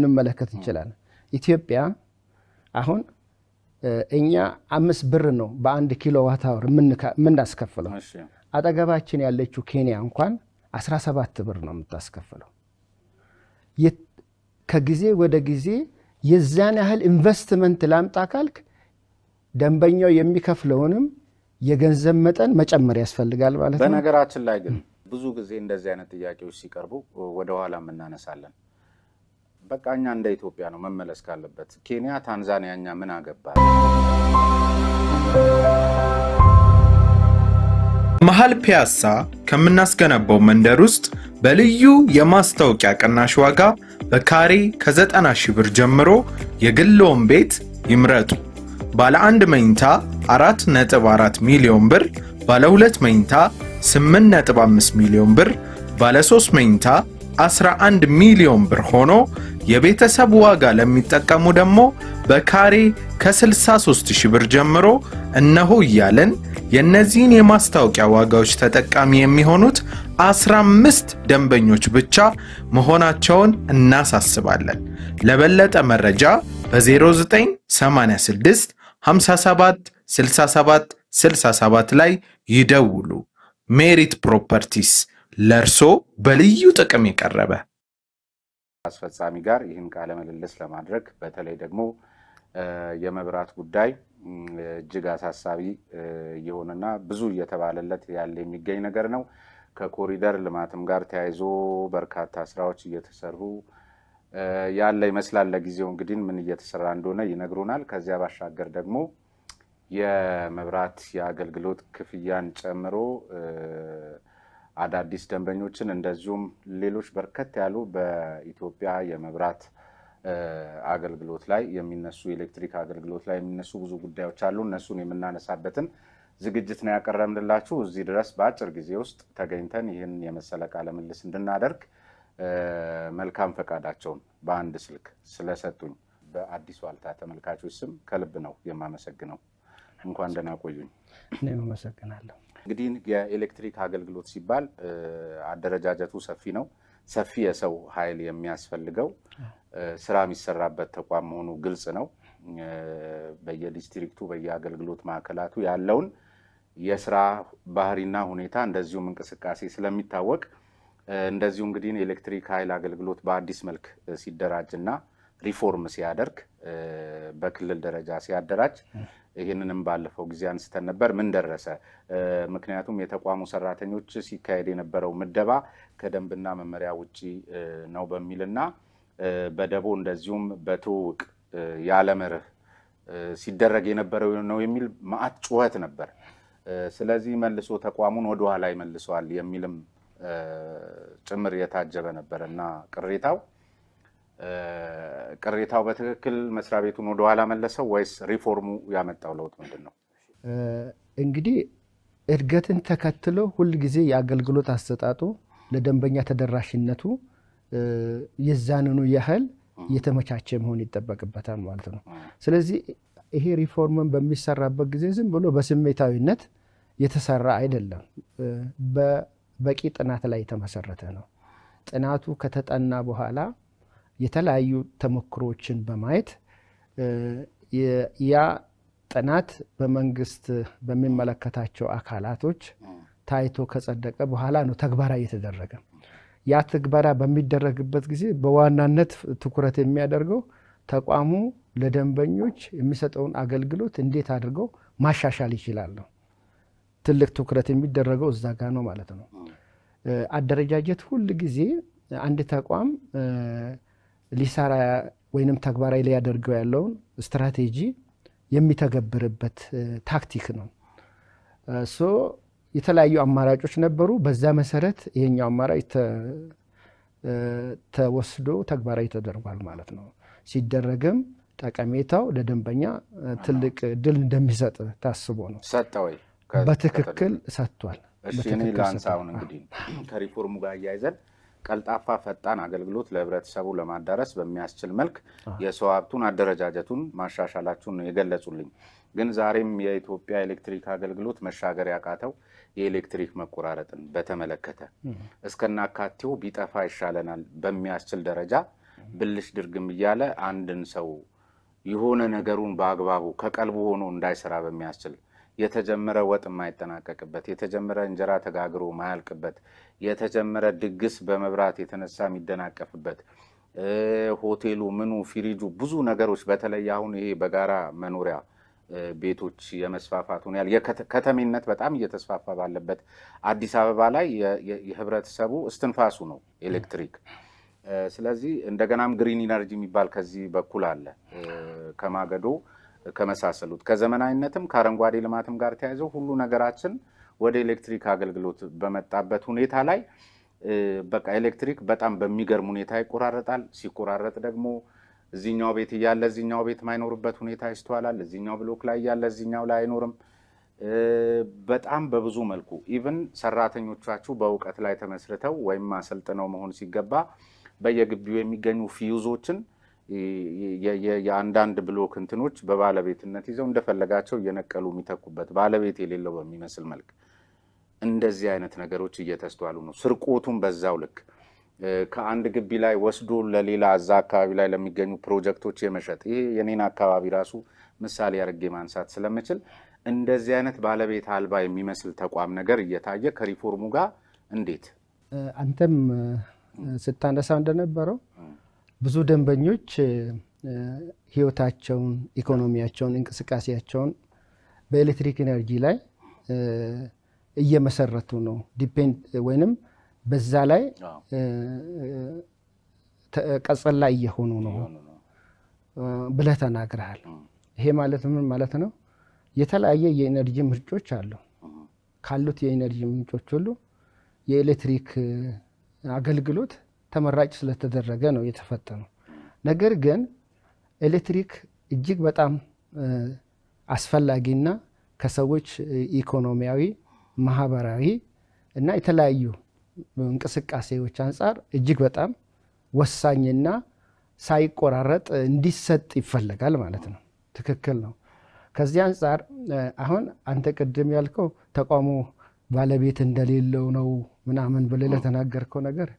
እንመለከት እንችላለን ኢትዮጵያ አሁን እኛ 5 ብር ነው በ1 ኪሎዋት አወር ምናስከፍለው አጠገባችን ያለችው ኬንያ እንኳን 17 ብር ነው የምታስከፍለው ከጊዜ ወደ ጊዜ የዛን ያህል ኢንቨስትመንት ላምጣ ካልክ ደንበኛው የሚከፍለውንም የገንዘብ መጠን መጨመር ያስፈልጋል ማለት ነው በነገራችን ላይ ግን ብዙ ጊዜ እንደዚህ አይነት ጥያቄዎች ሲቀርቡ ወደ ኋላ እናነሳለን በቃኛ እንደ ኢትዮጵያ ነው መመለስ ካለበት ኬንያ ታንዛኒያኛ ምን አገባ መሃል ፒያሳ ከምናስገነባው መንደር ውስጥ በልዩ የማስታወቂያ ቅናሽ ዋጋ በካሬ ከ90,000 ብር ጀምሮ የግልዎን ቤት ይምረጡ ባለ 1 መኝታ 4.4 ሚሊዮን ብር ባለ 2 መኝታ 8.5 ሚሊዮን ብር ባለ 3 መኝታ 11 ሚሊዮን ብር ሆኖ የቤተሰብ ዋጋ ለሚጠቀሙ ደግሞ በካሬ ከ63,000 ብር ጀምሮ እነሆ ይያለን የነዚህን የማስታወቂያ ዋጋዎች ተጠቃሚ የሚሆኑት 15 ደንበኞች ብቻ መሆናቸውን እናሳስባለን ለበለጠ መረጃ በ0986 57 67 67 ላይ ይደውሉ ሜሪት ፕሮፐርቲስ ለርሶ በልዩ ጥቅም ይቀርበ አስፈጻሚ ጋር ይህን ቃለ መልልስ ለማድረግ በተለይ ደግሞ የመብራት ጉዳይ እጅግ አሳሳቢ የሆነና ብዙ እየተባለለት ያለ የሚገኝ ነገር ነው ከኮሪደር ልማትም ጋር ተያይዞ በርካታ ስራዎች እየተሰሩ ያለ ይመስላል ለጊዜው እንግዲህ ምን እየተሰራ እንደሆነ ይነግሩናል ከዚያ ባሻገር ደግሞ የመብራት የአገልግሎት ክፍያን ጨምሮ አዳዲስ ደንበኞችን እንደዚሁም ሌሎች በርከት ያሉ በኢትዮጵያ የመብራት አገልግሎት ላይ የሚነሱ ኤሌክትሪክ አገልግሎት ላይ የሚነሱ ብዙ ጉዳዮች አሉ እነሱን የምናነሳበትን ዝግጅት ነው ያቀረብንላችሁ እዚህ ድረስ በአጭር ጊዜ ውስጥ ተገኝተን ይህን የመሰለ ቃለ ምልልስ እንድናደርግ መልካም ፈቃዳቸውን በአንድ ስልክ ስለሰጡኝ በአዲስ ዋልታ ተመልካቾች ስም ከልብ ነው የማመሰግነው እንኳን ደህና ቆዩኝ እኔም አመሰግናለሁ እንግዲህ የኤሌክትሪክ አገልግሎት ሲባል አደረጃጀቱ ሰፊ ነው ሰፊ የሰው ኃይል የሚያስፈልገው ስራ የሚሰራበት ተቋም መሆኑ ግልጽ ነው በየዲስትሪክቱ በየአገልግሎት ማዕከላቱ ያለውን የስራ ባህሪና ሁኔታ እንደዚሁም እንቅስቃሴ ስለሚታወቅ እንደዚሁ እንግዲህ ኤሌክትሪክ ኃይል አገልግሎት በአዲስ መልክ ሲደራጅና ሪፎርም ሲያደርግ በክልል ደረጃ ሲያደራጅ ይሄንንም ባለፈው ጊዜ አንስተን ነበር ምን ደረሰ ምክንያቱም የተቋሙ ሰራተኞች ሲካሄድ የነበረው ምደባ ከደንብና መመሪያ ውጪ ነው በሚልና በደቦ እንደዚሁም በትውቅ ያለመርህ ሲደረግ የነበረው ነው የሚል ማአት ጩኸት ነበር ስለዚህ መልሶ ተቋሙን ወደ ኋላ ይመልሰዋል የሚልም ጭምር የታጀበ ነበርና ቅሬታው በትክክል መስሪያ ቤቱን ወደ ኋላ መለሰው ወይስ ሪፎርሙ ያመጣው ለውጥ ምንድነው እንግዲህ እድገትን ተከትሎ ሁሉ ጊዜ የአገልግሎት አሰጣጡ ለደንበኛ ተደራሽነቱ የዛንኑ ያህል የተመቻቸ መሆን ይተበቅበታል ማለት ነው ስለዚህ ይሄ ሪፎርምን በሚሰራበት ጊዜ ዝም ብሎ በስሜታዊነት የተሰራ አይደለም በቂ ጥናት ላይ የተመሰረተ ነው ጥናቱ ከተጠና በኋላ የተለያዩ ተሞክሮችን በማየት ያ ጥናት በመንግስት በሚመለከታቸው አካላቶች ታይቶ ከጸደቀ በኋላ ነው ተግባራዊ የተደረገ ያ ተግባራ በሚደረግበት ጊዜ በዋናነት ትኩረት የሚያደርገው ተቋሙ ለደንበኞች የሚሰጠውን አገልግሎት እንዴት አድርገው ማሻሻል ይችላል ነው ትልቅ ትኩረት የሚደረገው እዛ ጋር ነው ማለት ነው አደረጃጀት ሁሉ ጊዜ አንድ ተቋም ሊሰራ ወይንም ተግባራዊ ላይ ያደርገው ያለውን ስትራቴጂ የሚተገብርበት ታክቲክ ነው የተለያዩ አማራጮች ነበሩ በዛ መሰረት ይሄኛው አማራጭ ተወስዶ ተግባራዊ ተደርጓል ማለት ነው ሲደረግም ጠቀሜታው ለደንበኛ ትልቅ ድል እንደሚሰጥ ታስቦ ነው ሰጣው በትክክል ሰጥቷል እሺ እኔ ላንሳውን እንግዲህ ከሪፎርሙ ጋር ያይዘን ቀልጣፋ ፈጣን አገልግሎት ለህብረተሰቡ ለማዳረስ በሚያስችል መልክ የሰው ሀብቱን አደረጃጀቱን ማሻሻላችሁን የገለጹልኝ ግን ዛሬም የኢትዮጵያ ኤሌክትሪክ አገልግሎት መሻገር ያቃተው የኤሌክትሪክ መቆራረጥን በተመለከተ እስከናካቴው ቢጠፋ ይሻለናል በሚያስችል ደረጃ ብልሽ ድርግም እያለ አንድን ሰው የሆነ ነገሩን በአግባቡ ከቀልቡ ሆኖ እንዳይሰራ በሚያስችል የተጀመረ ወጥ የማይጠናቀቅበት የተጀመረ እንጀራ ተጋግሮ ማያልቅበት የተጀመረ ድግስ በመብራት የተነሳ የሚደናቀፍበት ሆቴሉ ምኑ ፍሪጁ ብዙ ነገሮች በተለይ አሁን ይሄ በጋራ መኖሪያ ቤቶች የመስፋፋቱን ያል የከተሜነት በጣም እየተስፋፋ ባለበት አዲስ አበባ ላይ የህብረተሰቡ እስትንፋሱ ነው ኤሌክትሪክ። ስለዚህ እንደገናም ግሪን ኢነርጂ የሚባል ከዚህ በኩል አለ ከማገዶ ከመሳሰሉት ከዘመናዊነትም ከአረንጓዴ ልማትም ጋር ተያይዞ ሁሉ ነገራችን ወደ ኤሌክትሪክ አገልግሎት በመጣበት ሁኔታ ላይ በቃ ኤሌክትሪክ በጣም በሚገርም ሁኔታ ይቆራረጣል። ሲቆራረጥ ደግሞ እዚህኛው ቤት ያለ እዚህኛው ቤት ማይኖርበት ሁኔታ ይስተዋላል። እዚህኛው ብሎክ ላይ ያለ እዚህኛው ላይ አይኖርም። በጣም በብዙ መልኩ ኢቭን ሰራተኞቻችሁ በእውቀት ላይ ተመስርተው ወይም ማሰልጥነው መሆን ሲገባ በየግቢው የሚገኙ ፊዩዞችን የአንዳንድ ብሎክ እንትኖች በባለቤትነት ይዘው እንደፈለጋቸው እየነቀሉ የሚተኩበት ባለቤት የሌለው በሚመስል መልክ እንደዚህ አይነት ነገሮች እየተስተዋሉ ነው። ስርቆቱም በዛው ልክ ከአንድ ግቢ ላይ ወስዶ ለሌላ አዛ አካባቢ ላይ ለሚገኙ ፕሮጀክቶች የመሸጥ ይሄ የኔን አካባቢ ራሱ ምሳሌ አድርጌ ማንሳት ስለምችል እንደዚህ አይነት ባለቤት አልባ የሚመስል ተቋም ነገር እየታየ ከሪፎርሙ ጋር እንዴት አንተም ስታነሳ እንደነበረው ብዙ ደንበኞች ህይወታቸውን ኢኮኖሚያቸውን እንቅስቃሴያቸውን በኤሌክትሪክ ኢነርጂ ላይ እየመሰረቱ ነው ዲፔንድ ወይንም በዛ ላይ ቀጸል ላይ እየሆኑ ነው ብለህ ተናግረሃል። ይሄ ማለት ምን ማለት ነው? የተለያየ የኢነርጂ ምንጮች አሉ። ካሉት የኢነርጂ ምንጮች ሁሉ የኤሌክትሪክ አገልግሎት ተመራጭ ስለተደረገ ነው የተፈጠነው። ነገር ግን ኤሌክትሪክ እጅግ በጣም አስፈላጊና ከሰዎች ኢኮኖሚያዊ ማህበራዊ እና የተለያዩ እንቅስቃሴዎች አንፃር እጅግ በጣም ወሳኝና ሳይቆራረጥ እንዲሰጥ ይፈልጋል ማለት ነው። ትክክል ነው። ከዚህ አንፃር አሁን አንተ ቅድም ያልከው ተቋሙ ባለቤት እንደሌለው ነው ምናምን ብለህ ተናገርከው ነገር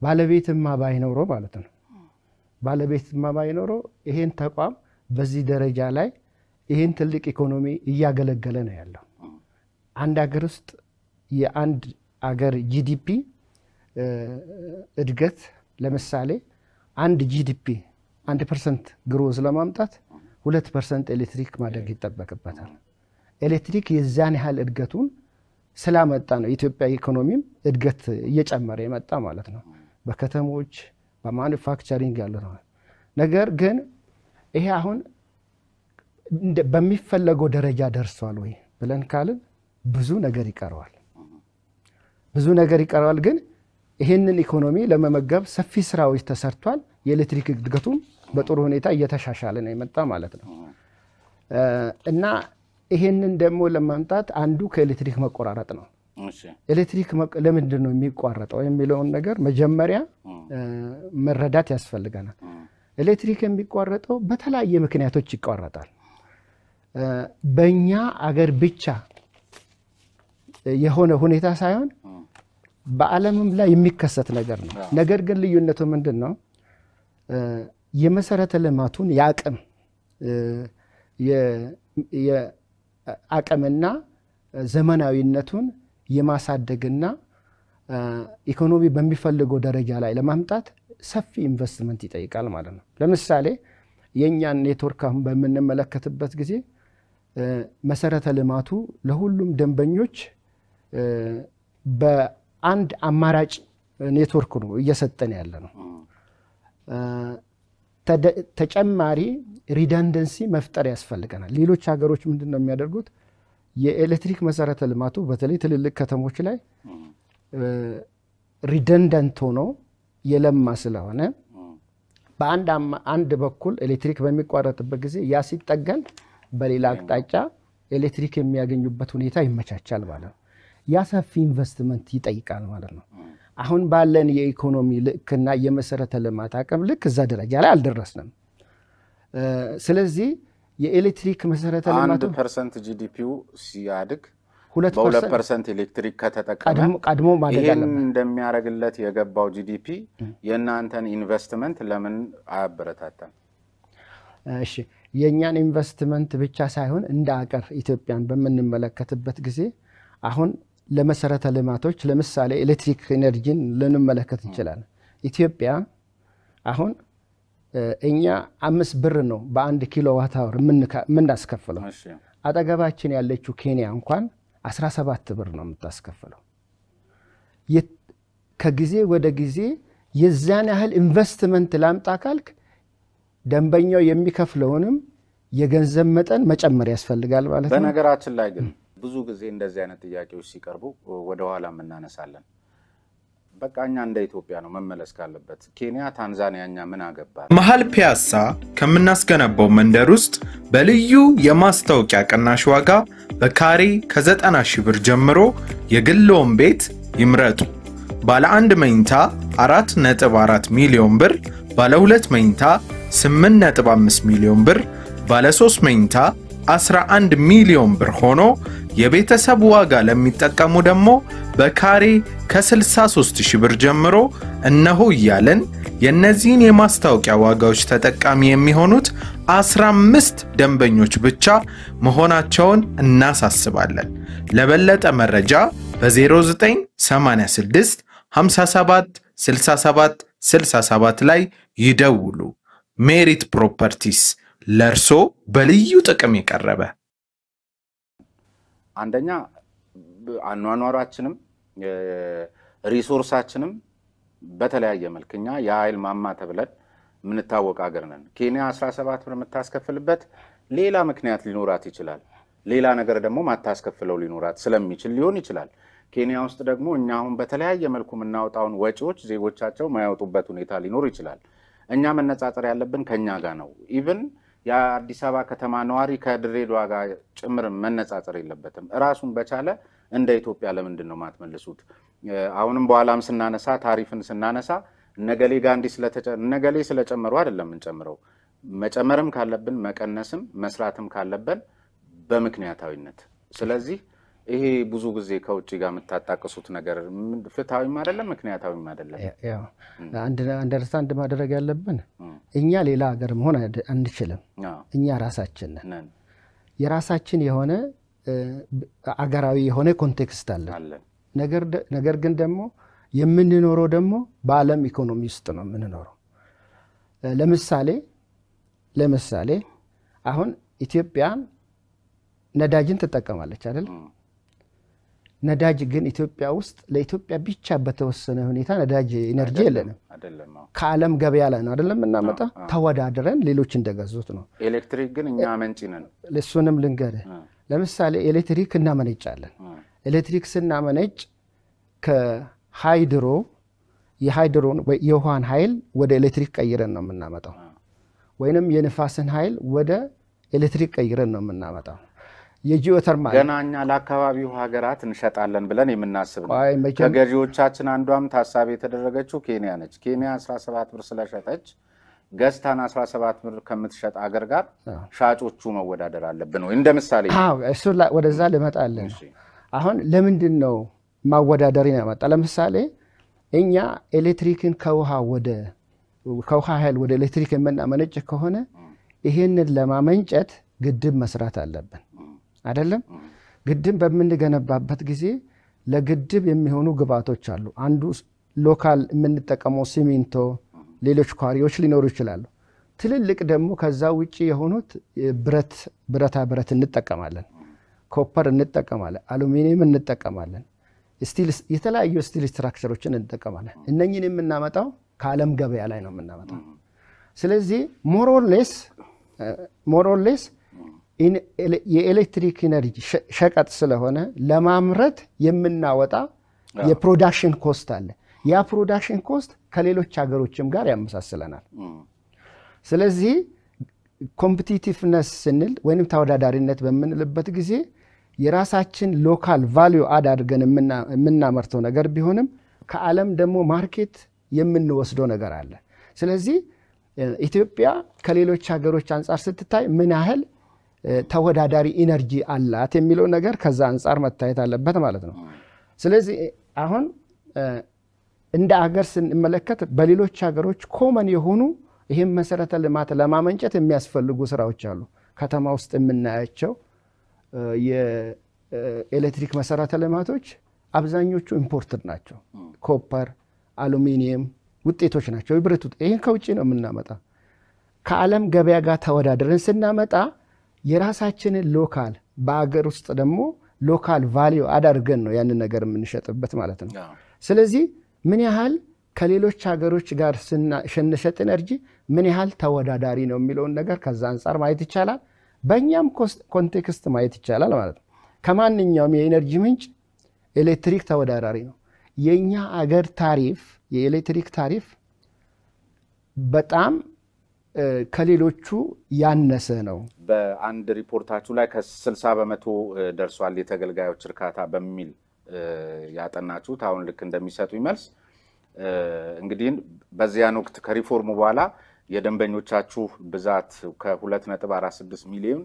ባለቤትማ ባይኖረው ማለት ነው። ባለቤትማ ባይኖረው ይሄን ተቋም በዚህ ደረጃ ላይ ይሄን ትልቅ ኢኮኖሚ እያገለገለ ነው ያለው። አንድ ሀገር ውስጥ የአንድ ሀገር ጂዲፒ እድገት ለምሳሌ አንድ ጂዲፒ 1% ግሮዝ ለማምጣት 2% ኤሌክትሪክ ማድረግ ይጠበቅበታል። ኤሌክትሪክ የዛን ያህል እድገቱን ስላመጣ ነው ኢትዮጵያ ኢኮኖሚም እድገት እየጨመረ የመጣ ማለት ነው። በከተሞች በማኑፋክቸሪንግ ያለው ነው። ነገር ግን ይሄ አሁን በሚፈለገው ደረጃ ደርሷል ወይ ብለን ካልን ብዙ ነገር ይቀረዋል። ብዙ ነገር ይቀረዋል። ግን ይሄንን ኢኮኖሚ ለመመገብ ሰፊ ስራዎች ተሰርቷል። የኤሌክትሪክ እድገቱም በጥሩ ሁኔታ እየተሻሻለ ነው የመጣ ማለት ነው። እና ይሄንን ደግሞ ለማምጣት አንዱ ከኤሌክትሪክ መቆራረጥ ነው። ኤሌክትሪክ ለምንድን ነው የሚቋረጠው የሚለውን ነገር መጀመሪያ መረዳት ያስፈልጋል። ኤሌክትሪክ የሚቋረጠው በተለያየ ምክንያቶች ይቋረጣል። በእኛ አገር ብቻ የሆነ ሁኔታ ሳይሆን በዓለምም ላይ የሚከሰት ነገር ነው። ነገር ግን ልዩነቱ ምንድነው? የመሰረተ ልማቱን ያቀም የአቀምና ዘመናዊነቱን የማሳደግና ኢኮኖሚ በሚፈልገው ደረጃ ላይ ለማምጣት ሰፊ ኢንቨስትመንት ይጠይቃል ማለት ነው። ለምሳሌ የኛን ኔትወርክ አሁን በመነመለከትበት ጊዜ መሰረተ ልማቱ ለሁሉም ደንበኞች በአንድ አማራጭ ኔትወርክ ነው እየሰጠን ያለ ነው። ተጨማሪ ሪደንደንሲ መፍጠር ያስፈልገናል። ሌሎች ሀገሮች ምንድነው የሚያደርጉት? የኤሌክትሪክ መሰረተ ልማቱ በተለይ ትልልቅ ከተሞች ላይ ሪደንደንት ሆኖ የለማ ስለሆነ በአንድ በኩል ኤሌክትሪክ በሚቋረጥበት ጊዜ ያ ሲጠገን በሌላ አቅጣጫ ኤሌክትሪክ የሚያገኙበት ሁኔታ ይመቻቻል ማለት ነው። ያ ሰፊ ኢንቨስትመንት ይጠይቃል ማለት ነው። አሁን ባለን የኢኮኖሚ ልክና የመሰረተ ልማት አቅም ልክ እዛ ደረጃ ላይ አልደረስንም። ስለዚህ የኤሌክትሪክ መሰረተ ልማቱ 1% ጂዲፒው ሲያድግ 2% ኤሌክትሪክ ከተጠቀመ ቀድሞ ማደግ አለበት እንደሚያረግለት የገባው ጂዲፒ የናንተን ኢንቨስትመንት ለምን አያበረታታም እሺ የኛን ኢንቨስትመንት ብቻ ሳይሆን እንደ አቀር ኢትዮጵያን በመንመለከትበት ጊዜ አሁን ለመሰረተ ልማቶች ለምሳሌ ኤሌክትሪክ ኢነርጂን ለንመለከት ይችላል ኢትዮጵያ አሁን እኛ 5 ብር ነው በ1 ኪሎዋት አወር ምን አስከፍለው አጠገባችን ያለችው ኬንያ እንኳን 17 ብር ነው የምታስከፍለው ከጊዜ ወደ ጊዜ የዛን ያህል ኢንቨስትመንት ላምጣ ካልክ ደንበኛው የሚከፍለውንም የገንዘብ መጠን መጨመር ያስፈልጋል ማለት ነው በነገራችን ላይ ግን ብዙ ጊዜ እንደዚህ አይነት ጥያቄዎች ሲቀርቡ ወደ ኋላ እናነሳለን በቃኛ እንደ ኢትዮጵያ ነው መመለስ ካለበት ኬንያ ታንዛኒያኛ ምን አገባል መሃል ፒያሳ ከምናስገነባው መንደር ውስጥ በልዩ የማስታወቂያ ቅናሽ ዋጋ በካሬ ከ90,000 ብር ጀምሮ የግልዎን ቤት ይምረጡ ባለ 1 መኝታ 4.4 ሚሊዮን ብር ባለ 2 መኝታ 8.5 ሚሊዮን ብር ባለ 3 መኝታ 11 ሚሊዮን ብር ሆኖ የቤተሰብ ዋጋ ለሚጠቀሙ ደግሞ በካሬ ከ63,000 ብር ጀምሮ እነሆ እያለን የነዚህን የማስታወቂያ ዋጋዎች ተጠቃሚ የሚሆኑት 15 ደንበኞች ብቻ መሆናቸውን እናሳስባለን ለበለጠ መረጃ በ0986 57 67 67 ላይ ይደውሉ ሜሪት ፕሮፐርቲስ ለርሶ በልዩ ጥቅም ይቀርበ አንደኛ አኗኗራችንም ሪሶርሳችንም በተለያየ መልክኛ የኃይል ማማ ተብለን ምን ታወቅ አገር ነን ኬንያ 17 ብር መታስከፍልበት ሌላ ምክንያት ሊኖራት ይችላል ሌላ ነገር ደግሞ ማታስከፍለው ሊኖራት ስለሚችል ሊሆን ይችላል ኬንያ ውስጥ ደግሞ እኛ አሁን በተለያየ መልኩ ምናውጣውን ወጪዎች ዜጎቻቸው ማያወጡበት ሁኔታ ሊኖር ይችላል እኛ መነጻጸር ያለብን ከኛ ጋር ነው ኢቭን የአዲስ አበባ ከተማ ነዋሪ ከድሬዳዋ ጋር ጭምር መነጻጸር የለበትም ራሱን በቻለ እንደ ኢትዮጵያ ለምንድን ነው ማትመልሱት አሁንም በኋላም ስናነሳ ታሪፍን ስናነሳ ነገሌ ጋንዲ ነገሌ ስለጨመሩ አይደለም እንጨምረው መጨመርም ካለብን መቀነስም መስራትም ካለብን በምክንያታዊነት ስለዚህ ይሄ ብዙ ጊዜ ከውጪ ጋር መታጣቀሱት ነገር ፍታዊም አይደለም ምክንያታዊም አይደለም ያው አንደርስታንድ ማድረግ ያለብን እኛ ሌላ ሀገር መሆን አንችልም እኛ ራሳችን ነን የራሳችን የሆነ አገራዊ የሆነ ኮንቴክስት አለ ነገር ግን ደግሞ የምንኖረው ደግሞ በዓለም ኢኮኖሚ ውስጥ ነው የምንኖረው ለምሳሌ አሁን ኢትዮጵያ ነዳጅን ትጠቀማለች አይደል ነዳጅ ግን ኢትዮጵያ ውስጥ ለኢትዮጵያ ብቻ በተወሰነ ሁኔታ ነዳጅ ኢነርጂ የለንም ከዓለም ገበያ ላይ ነው አይደለም እናመጣ ተወዳድረን ሌሎች እንደገዙት ነው ኤሌክትሪክ ግን እኛ መንጪ ነን ለሱንም ልንገር ለምሳሌ ኤሌክትሪክ እናመነጫለን ኤሌክትሪክ ስናመነጭ ከሃይድሮ የሃይድሮን የውሃን ኃይል ወደ ኤሌክትሪክ ቀይረን ነው የምናመጣው ወይንም የንፋስን ኃይል ወደ ኤሌክትሪክ ቀይረን ነው የምናመጣው የጂኦተርማል ገናኛ ለአካባቢው ሀገራት እንሸጣለን ብለን የምናስብ ነው ከገዢዎቻችን አንዷም ታሳቢ የተደረገችው ኬንያ ነች ኬንያ 17 ብር ስለሸጠች ገስታን 17 ብር ከምትሸጥ አገር ጋር ሻጮቹ መወዳደር አለብን ወይ እንደምሳሌ እሱ ወደዛ ልመጣለን አሁን ለምንድን ነው ማወዳደር ያመጣ ለምሳሌ እኛ ኤሌክትሪክን ከውሃ ኃይል ወደ ኤሌክትሪክ የምናመነጭ ከሆነ ይሄንን ለማመንጨት ግድብ መስራት አለብን አይደለም ግድብ በመንገነባበት ጊዜ ለግድብ የሚሆኑ ግብአቶች አሉ አንዱ ሎካል የምንጠቀመው ሲሚንቶ ሌሎች ኳሪዎች ሊኖሩ ይችላሉ ትልልቅ ደግሞ ከዛ ውጪ የሆኑት ብረት እንጠቀማለን ኮፐር እንጠቀማለን አሉሚኒየም እንጠቀማለን ስቲል የተለያዩ ስቲል ስትራክቸሮችን እንጠቀማለን እነኚህን የምናመጣው ከዓለም ገበያ ላይ ነው የምናመጣው ስለዚህ ሞር ኦር ሌስ የኤሌክትሪክ ኢነርጂ ሸቀጥ ስለሆነ ለማምረት የምናወጣ የፕሮዳክሽን ኮስት አለ ያ ፕሮዳክሽን ኮስት ከሌሎች ሀገሮችም ጋር ያመሳስለናል ስለዚህ ኮምፒቲቲቭነስ ስንል ወይንም ተወዳዳሪነት በመንልበት ጊዜ የራሳችን ሎካል ቫልዩ አድ አድርገን የምናመርተው ነገር ቢሆንም ከዓለም ደግሞ ማርኬት የምንወስደው ነገር አለ ስለዚህ ኢትዮጵያ ከሌሎች ሀገሮች አንፃር ስትታይ ምን ያህል ተወዳዳሪ ኢነርጂ አላት የሚለው ነገር ከዛ አንፃር መታየት አለበት ማለት ነው። ስለዚህ አሁን እንደ ሀገር ስንመለከት በሌሎች ሀገሮች ኮመን የሆኑ ይሄን መሰረተ ልማት ለማመንጨት የሚያስፈልጉ ስራዎች አሉ። ከተማ ውስጥ የምናያቸው የኤሌክትሪክ መሰረተ ልማቶች አብዛኞቹ ኢምፖርትድ ናቸው። ኮፐር፣ አሉሚኒየም ውጤቶች ናቸው። ብረት ይሄን ከውጪ ነው የምናመጣ። ከዓለም ገበያ ጋር ተወዳድረን ስናመጣ የራሳችንን ሎካል በአገር ውስጥ ደግሞ ሎካል ቫልዩ አዳርገን ነው ያንን ነገር የምንሸጥበት ማለት ነው። ስለዚህ ምን ያህል ከሌሎች ሀገሮች ጋር ስንሸጥ ኤነርጂ ምን ያህል ተወዳዳሪ ነው የሚለውን ነገር ከዛ አንፃር ማየት ይቻላል። በእኛም ኮንቴክስት ማየት ይቻላል ማለት ነው። ከማንኛውም የኤነርጂ ምንጭ ኤሌክትሪክ ተወዳዳሪ ነው። የኛ አገር ታሪፍ የኤሌክትሪክ ታሪፍ በጣም ከሌሎቹ ያነሰ ነው። በአንድ ሪፖርታችሁ ላይ ከ60% ደርሷል የተገልጋዮች እርካታ በሚል ያጠናችሁት አሁን ልክ እንደሚሰጡ ይመልስ እንግዲህ በዚያን ወቅት ከሪፎርሙ በኋላ የደንበኞቻችሁ ብዛት ከ2.46 ሚሊዮን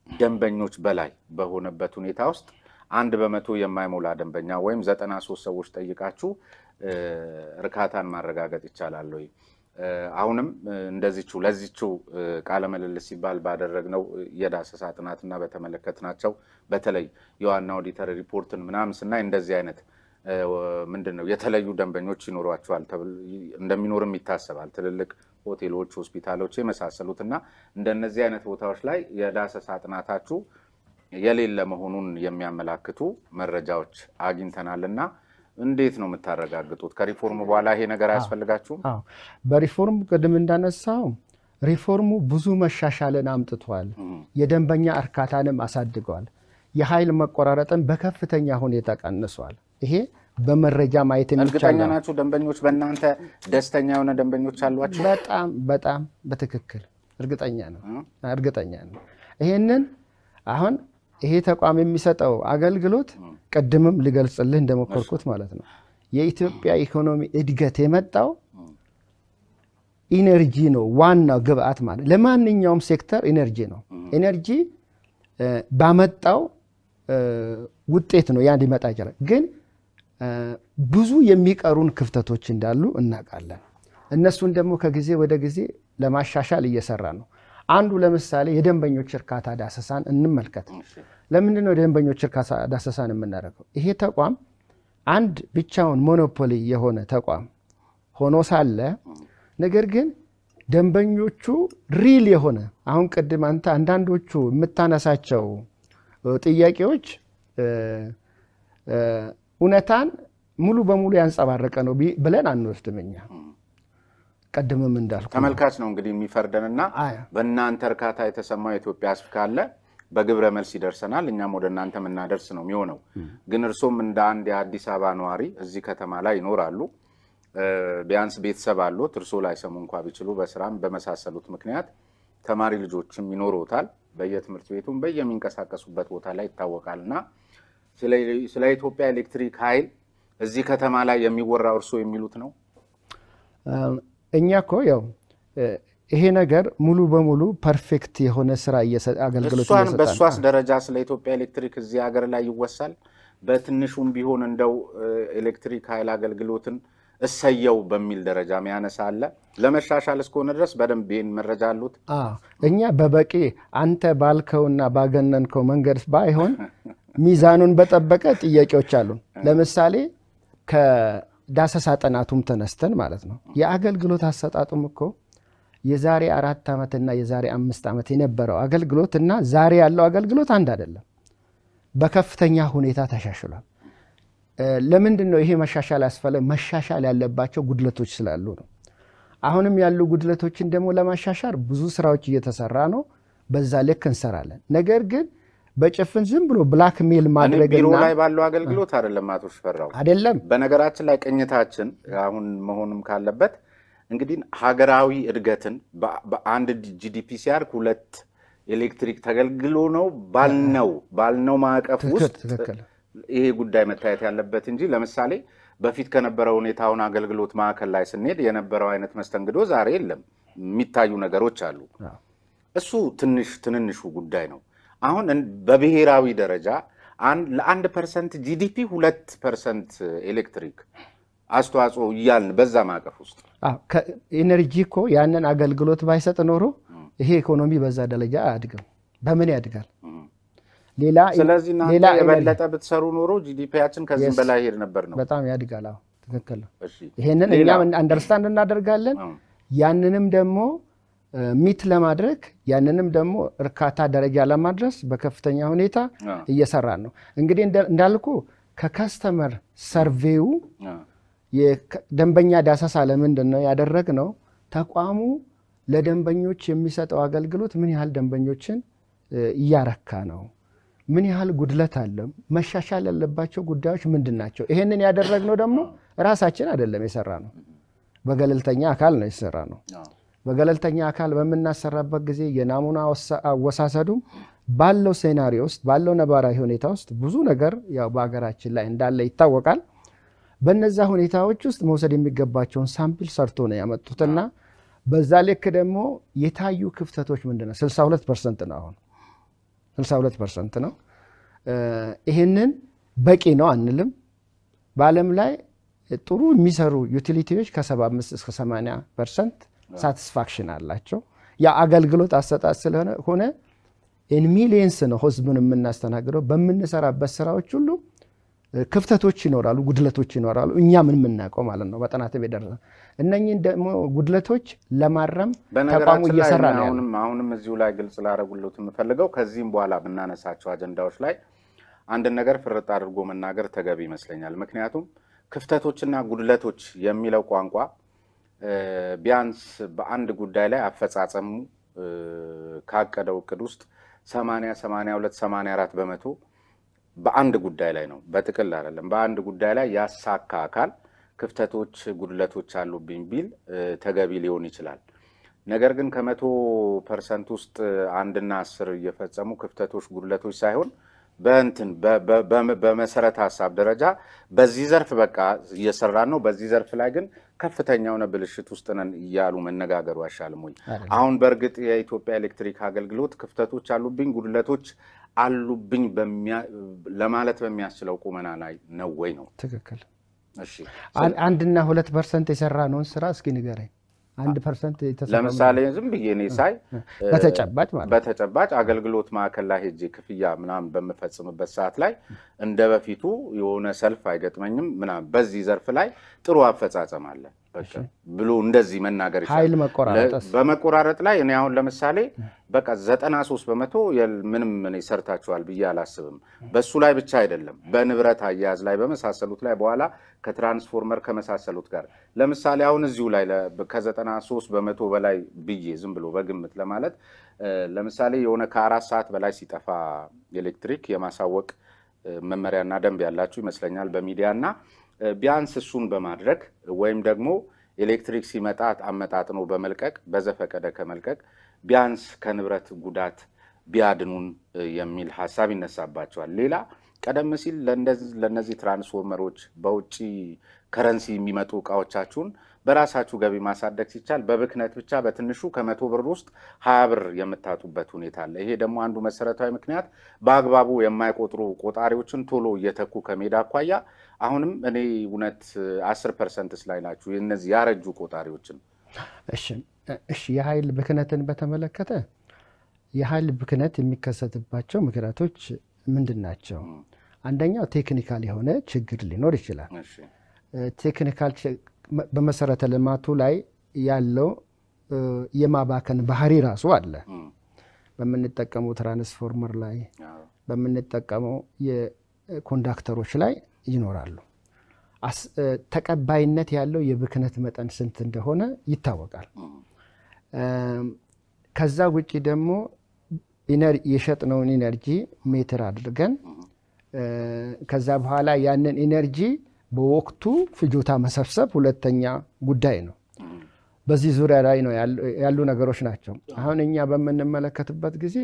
ደንበኞች በላይ በሆነበት ሁኔታ ውስጥ 1% የማይሞላ ደንበኛ ወይም 93 ሰዎች ጠይቃችሁ እርካታን ማረጋገጥ ይቻላል ወይ? አሁንም እንደዚህቹ ለዚህቹ ቃለ መልልስ ሲባል ባደረግነው የዳሰሳ ጥናትና በተመለከትናቸው በተለይ የዋና ኦዲተር ሪፖርትን ምናምን ስናይ እንደዚህ አይነት ምንድነው የተለዩ ደንበኞች ይኖሯቸዋል ተብሎ እንደሚኖርም ይታሰባል። ትልልቅ ሆቴሎች፣ ሆስፒታሎች የመሳሰሉትና እንደነዚህ አይነት ቦታዎች ላይ የዳሰሳ ጥናታችሁ የሌለ መሆኑን የሚያመላክቱ መረጃዎች አግኝተናልና እንዴት ነው የምታረጋግጡት? ከሪፎርሙ በኋላ ይሄ ነገር አያስፈልጋችሁም? አዎ በሪፎርሙ ቀደም እንዳነሳው ሪፎርሙ ብዙ መሻሻልን አምጥቷል። የደንበኛ እርካታንም አሳድገዋል። የኃይል መቆራረጥን በከፍተኛ ሁኔታ ቀንሷል። ይሄ በመረጃ ማየት የሚቻል ነው። እርግጠኛ ናችሁ ደንበኞች በእናንተ ደስተኛ የሆነ ደንበኞች አሏችሁ? በጣም በትክክል እርግጠኛ ነው። ይሄንን አሁን ይሄ ተቋም የሚሰጠው አገልግሎት ቀድምም ልገልጽልህ እንደሞከርኩት ማለት ነው የኢትዮጵያ ኢኮኖሚ እድገት የመጣው ኢነርጂ ነው። ዋናው ግብአት ማለት ለማንኛውም ሴክተር ኢነርጂ ነው። ኢነርጂ ባመጣው ውጤት ነው ያን ሊመጣ ይችላል። ግን ብዙ የሚቀሩን ክፍተቶች እንዳሉ እናውቃለን። እነሱን ደግሞ ከጊዜ ወደ ጊዜ ለማሻሻል እየሰራ ነው። አንዱ ለምሳሌ የደንበኞች እርካታ ዳሰሳን እንመልከት። ለምንድን ነው የደንበኞች እርካታ ዳሰሳን የምናደርገው? ይሄ ተቋም አንድ ብቻውን ሞኖፖሊ የሆነ ተቋም ሆኖ ሳለ ነገር ግን ደንበኞቹ ሪል የሆነ አሁን ቅድም አንተ አንዳንዶቹ የምታነሳቸው ጥያቄዎች እውነታን ሙሉ በሙሉ ያንጸባረቀ ነው ብለን አንወስድም እኛ። ቀድምም እንዳልኩ ተመልካች ነው እንግዲህ የሚፈርደንና በእናንተ እርካታ የተሰማው የኢትዮጵያ ሕዝብ ካለ በግብረ መልስ ይደርሰናል። እኛም ወደ እናንተ የምናደርስ ነው የሚሆነው። ግን እርሶም እንደ አንድ የአዲስ አበባ ነዋሪ እዚህ ከተማ ላይ ይኖራሉ። ቢያንስ ቤተሰብ አሉት። እርሶ ላይ ሰሙ እንኳን ቢችሉ በስራም በመሳሰሉት ምክንያት ተማሪ ልጆችም ይኖሩታል። በየትምህርት ቤቱም በየሚንቀሳቀሱበት ቦታ ላይ ይታወቃልና ስለ ኢትዮጵያ ኤሌክትሪክ ኃይል እዚህ ከተማ ላይ የሚወራው እርሶ የሚሉት ነው? እኛ እኮ ያው ይሄ ነገር ሙሉ በሙሉ ፐርፌክት የሆነ ስራ አገልግሎት እየሰጠ በሷስ ደረጃ ስለ ኢትዮጵያ ኤሌክትሪክ እዚህ ሀገር ላይ ይወሳል? በትንሹም ቢሆን እንደው ኤሌክትሪክ ኃይል አገልግሎትን እሰየው በሚል ደረጃ የሚያነሳ አለ? ለመሻሻል እስከሆነ ድረስ በደንብ ይሄን መረጃ አሉት? እኛ በበቂ አንተ ባልከውና ባገነንከው መንገድ ባይሆን ሚዛኑን በጠበቀ ጥያቄዎች አሉን። ለምሳሌ ከዳሰሳ ጥናቱም ተነስተን ማለት ነው የአገልግሎት አሰጣጡም እኮ የዛሬ 4 ዓመትና የዛሬ 5 ዓመት የነበረው አገልግሎትና ዛሬ ያለው አገልግሎት አንድ አይደለም። በከፍተኛ ሁኔታ ተሻሽሏል። ለምንድን ነው ይሄ መሻሻል ያስፈለገው? መሻሻል ያለባቸው ጉድለቶች ስላሉ ነው። አሁንም ያሉ ጉድለቶችን ደግሞ ለማሻሻል ብዙ ስራዎች እየተሰራ ነው። በዛ ልክ እንሰራለን። ነገር ግን በጭፍን ዝም ብሎ ብላክ ሜል ማድረግና ቢሮ ላይ ባለው አገልግሎት አይደለም አቶ ሽፈራው አይደለም። በነገራችን ላይ ቅኝታችን አሁን መሆንም ካለበት እንግዲህ ሀገራዊ እድገትን በአንድ ጂዲፒ ሲያርክ 2 ኤሌክትሪክ ተገልግሎ ነው ባልነው ማዕቀፍ ውስጥ ይሄ ጉዳይ መታየት ያለበት እንጂ ለምሳሌ በፊት ከነበረው ሁኔታውን አገልግሎት ማዕከል ላይ ስንሄድ የነበረው አይነት መስተንግዶ ዛሬ የለም። የሚታዩ ነገሮች አሉ። እሱ ትንንሹ ጉዳይ ነው። አሁን በብሔራዊ ደረጃ ለ1% ጂዲፒ 2% ኤሌክትሪክ አስተዋጽኦ ይያልን በዛ ማቀፍ ውስጥ ኢነርጂ እኮ ያንን አገልግሎት ባይሰጥ ኖሮ ይሄ ኢኮኖሚ በዛ ደረጃ አያድግም። በምን ያድጋል? ስለዚህ ሌላ የበለጠ ብትሰሩ ኖሮ ጂዲፒያችን ከዚህ በላይ ሄድ ነበር ነው። በጣም ያድጋል። አዎ ትክክል ነው። ይሄንን እኛም አንደርስታንድ እናደርጋለን። ያንንም ደግሞ ሚት ለማድረግ ያንንም ደግሞ እርካታ ደረጃ ለማድረስ በከፍተኛ ሁኔታ እየሰራን ነው። እንግዲህ እንዳልኩ ከከስተመር ሰርቬው የደንበኛ ዳሰሳ ለምንድነው ያደረግነው? ተቋሙ ለደንበኞች የሚሰጠው አገልግሎት ምን ያህል ደንበኞችን እያረካ ነው? ምን ያህል ጉድለት አለ? መሻሻል ያለባቸው ጉዳዮች ምንድናቸው? ይሄንን ያደረግነው ደግሞ ራሳችን አይደለም የሰራነው፣ በገለልተኛ አካል ነው የሰራነው። በገለልተኛ አካል በመናሰራበት ጊዜ የናሙና አወሳሰዱ ባለው ሴናሪዮ ውስጥ ባለው ነባራዊ ሁኔታ ውስጥ ብዙ ነገር ያው በአገራችን ላይ እንዳለ ይታወቃል። በነዛ ሁኔታዎች ውስጥ መውሰድ የሚገባቸውን ሳምፕል ሰርቶ ነው ያመጡትና በዛ ልክ ደግሞ የታዩ ክፍተቶች ምንድነው? 62% ነው። አሁን 62% ነው። ይሄንን በቂ ነው አንልም። በዓለም ላይ ጥሩ የሚሰሩ ዩቲሊቲዎች ከ75 እስከ 80% ሳቲስፋክሽን አላቸው። ያ አገልግሎት አሰጣጥ ስለሆነ ኢን ሚሊየንስ ነው ህዝቡን የምናስተናግደው። በምንሰራበት ስራዎች ሁሉ ክፍተቶች ይኖራሉ፣ ጉድለቶች ይኖራሉ። እኛ ምን የምናውቀው ማለት ነው በጥናት የደረሰ እነኚህን ደግሞ ጉድለቶች ለማረም ተቋሙ እየሰራ ነው። አሁንም እዚሁ ላይ ግልጽ ላደርጉልዎት የምፈልገው ከዚህም በኋላ ብናነሳቸው አጀንዳዎች ላይ አንድ ነገር ፍርጥ አድርጎ መናገር ተገቢ ይመስለኛል። ምክንያቱም ክፍተቶችና ጉድለቶች የሚለው ቋንቋ ቢያንስ በአንድ ጉዳይ ላይ አፈጻጸሙ ካቀደው እቅድ ውስጥ 80 82 84 በመቶ በአንድ ጉዳይ ላይ ነው፣ በጥቅል አይደለም። በአንድ ጉዳይ ላይ ያሳካ አካል ክፍተቶች ጉድለቶች አሉብኝ ቢል ተገቢ ሊሆን ይችላል። ነገር ግን ከ100% ውስጥ 1 እና 10 እየፈጸሙ ክፍተቶች ጉድለቶች ሳይሆን በእንትን በመሰረተ ሐሳብ ደረጃ በዚህ ዘርፍ በቃ እየሰራን ነው፣ በዚህ ዘርፍ ላይ ግን ከፍተኛው ብልሽት ውስጥ ነን እያሉ መነጋገሩ አይሻልም ወይ? አሁን በእርግጥ የኢትዮጵያ ኤሌክትሪክ አገልግሎት ክፍተቶች አሉብኝ ጉድለቶች አሉብኝ ለማለት በሚያስችለው ቁመና ላይ ነው ወይ ነው? ትክክል። እሺ 1 እና 2% የሰራነውን ስራ እስኪ ንገረኝ። 1% የተሰራ ለምሳሌ ዝም ብዬ እኔ ሳይ በተጨባጭ አገልግሎት ማዕከል ላይ ሄጄ ክፍያ ምናምን በመፈጽምበት ሰዓት ላይ እንደ በፊቱ የሆነ ሰልፍ አይገጥመኝም ምናምን በዚህ ዘርፍ ላይ ጥሩ አፈጻጸም አለ በቃ ብሎ እንደዚህ መናገር ይችላል። ኃይል መቆራረጥ በመቆራረጥ ላይ እኔ አሁን ለምሳሌ በቃ 93% ምንም እኔ ሰርታችኋል ብዬ አላስብም። በሱ ላይ ብቻ አይደለም በንብረት አያያዝ ላይ በመሳሰሉት ላይ በኋላ ከትራንስፎርመር ከመሳሰሉት ጋር ለምሳሌ አሁን እዚሁ ላይ ከ93% በላይ ብዬ ዝም ብሎ በግምት ለማለት ለምሳሌ የሆነ ከ4 ሰዓት በላይ ሲጠፋ ኤሌክትሪክ የማሳወቅ መመሪያና ደንብ ያላችሁ ይመስለኛል በሚዲያና ቢያንስ እሱን በማድረግ ወይም ደግሞ ኤሌክትሪክ ሲመጣ አመጣጥኖ በመልቀቅ በዘፈቀደ ከመልቀቅ ቢያንስ ከንብረት ጉዳት ቢያድኑን የሚል ሐሳብ ይነሳባቸዋል። ሌላ ቀደም ሲል ለነዚህ ትራንስፎርመሮች በውጪ ከረንሲ የሚመጡ ዕቃዎቻችሁን በራሳችሁ ገቢ ማሳደግ ሲቻል በብክነት ብቻ በትንሹ ከ100 ብር ውስጥ 20 ብር የምታጡበት ሁኔታ አለ። ይሄ ደግሞ አንዱ መሰረታዊ ምክንያት በአግባቡ የማይቆጥሩ ቆጣሪዎችን ቶሎ እየተኩ ከሜዳ አኳያ አሁንም እኔ እውነት 10% ላይ ናችሁ እነዚህ ያረጁ ቆጣሪዎችን። እሺ የኃይል ብክነትን በተመለከተ የኃይል ብክነት የሚከሰትባቸው ምክንያቶች ምንድናቸው? አንደኛው ቴክኒካል የሆነ ችግር ሊኖር ይችላል። ቴክኒካል በመሰረተ ልማቱ ላይ ያለው የማባከን ባህሪ ራሱ አለ። በምንጠቀመው ትራንስፎርመር ላይ በምንጠቀመው የኮንዳክተሮች ላይ ይኖራሉ። ተቀባይነት ያለው የብክነት መጠን ስንት እንደሆነ ይታወቃል። ከዛ ውጪ ደግሞ የሸጥነውን ኢነርጂ ሜትር አድርገን ከዛ በኋላ ያንን ኢነርጂ በወቅቱ ፍጆታ መሰብሰብ ሁለተኛ ጉዳይ ነው። በዚህ ዙሪያ ላይ ነው ያሉ ነገሮች ናቸው። አሁን እኛ በመነመለከትበት ጊዜ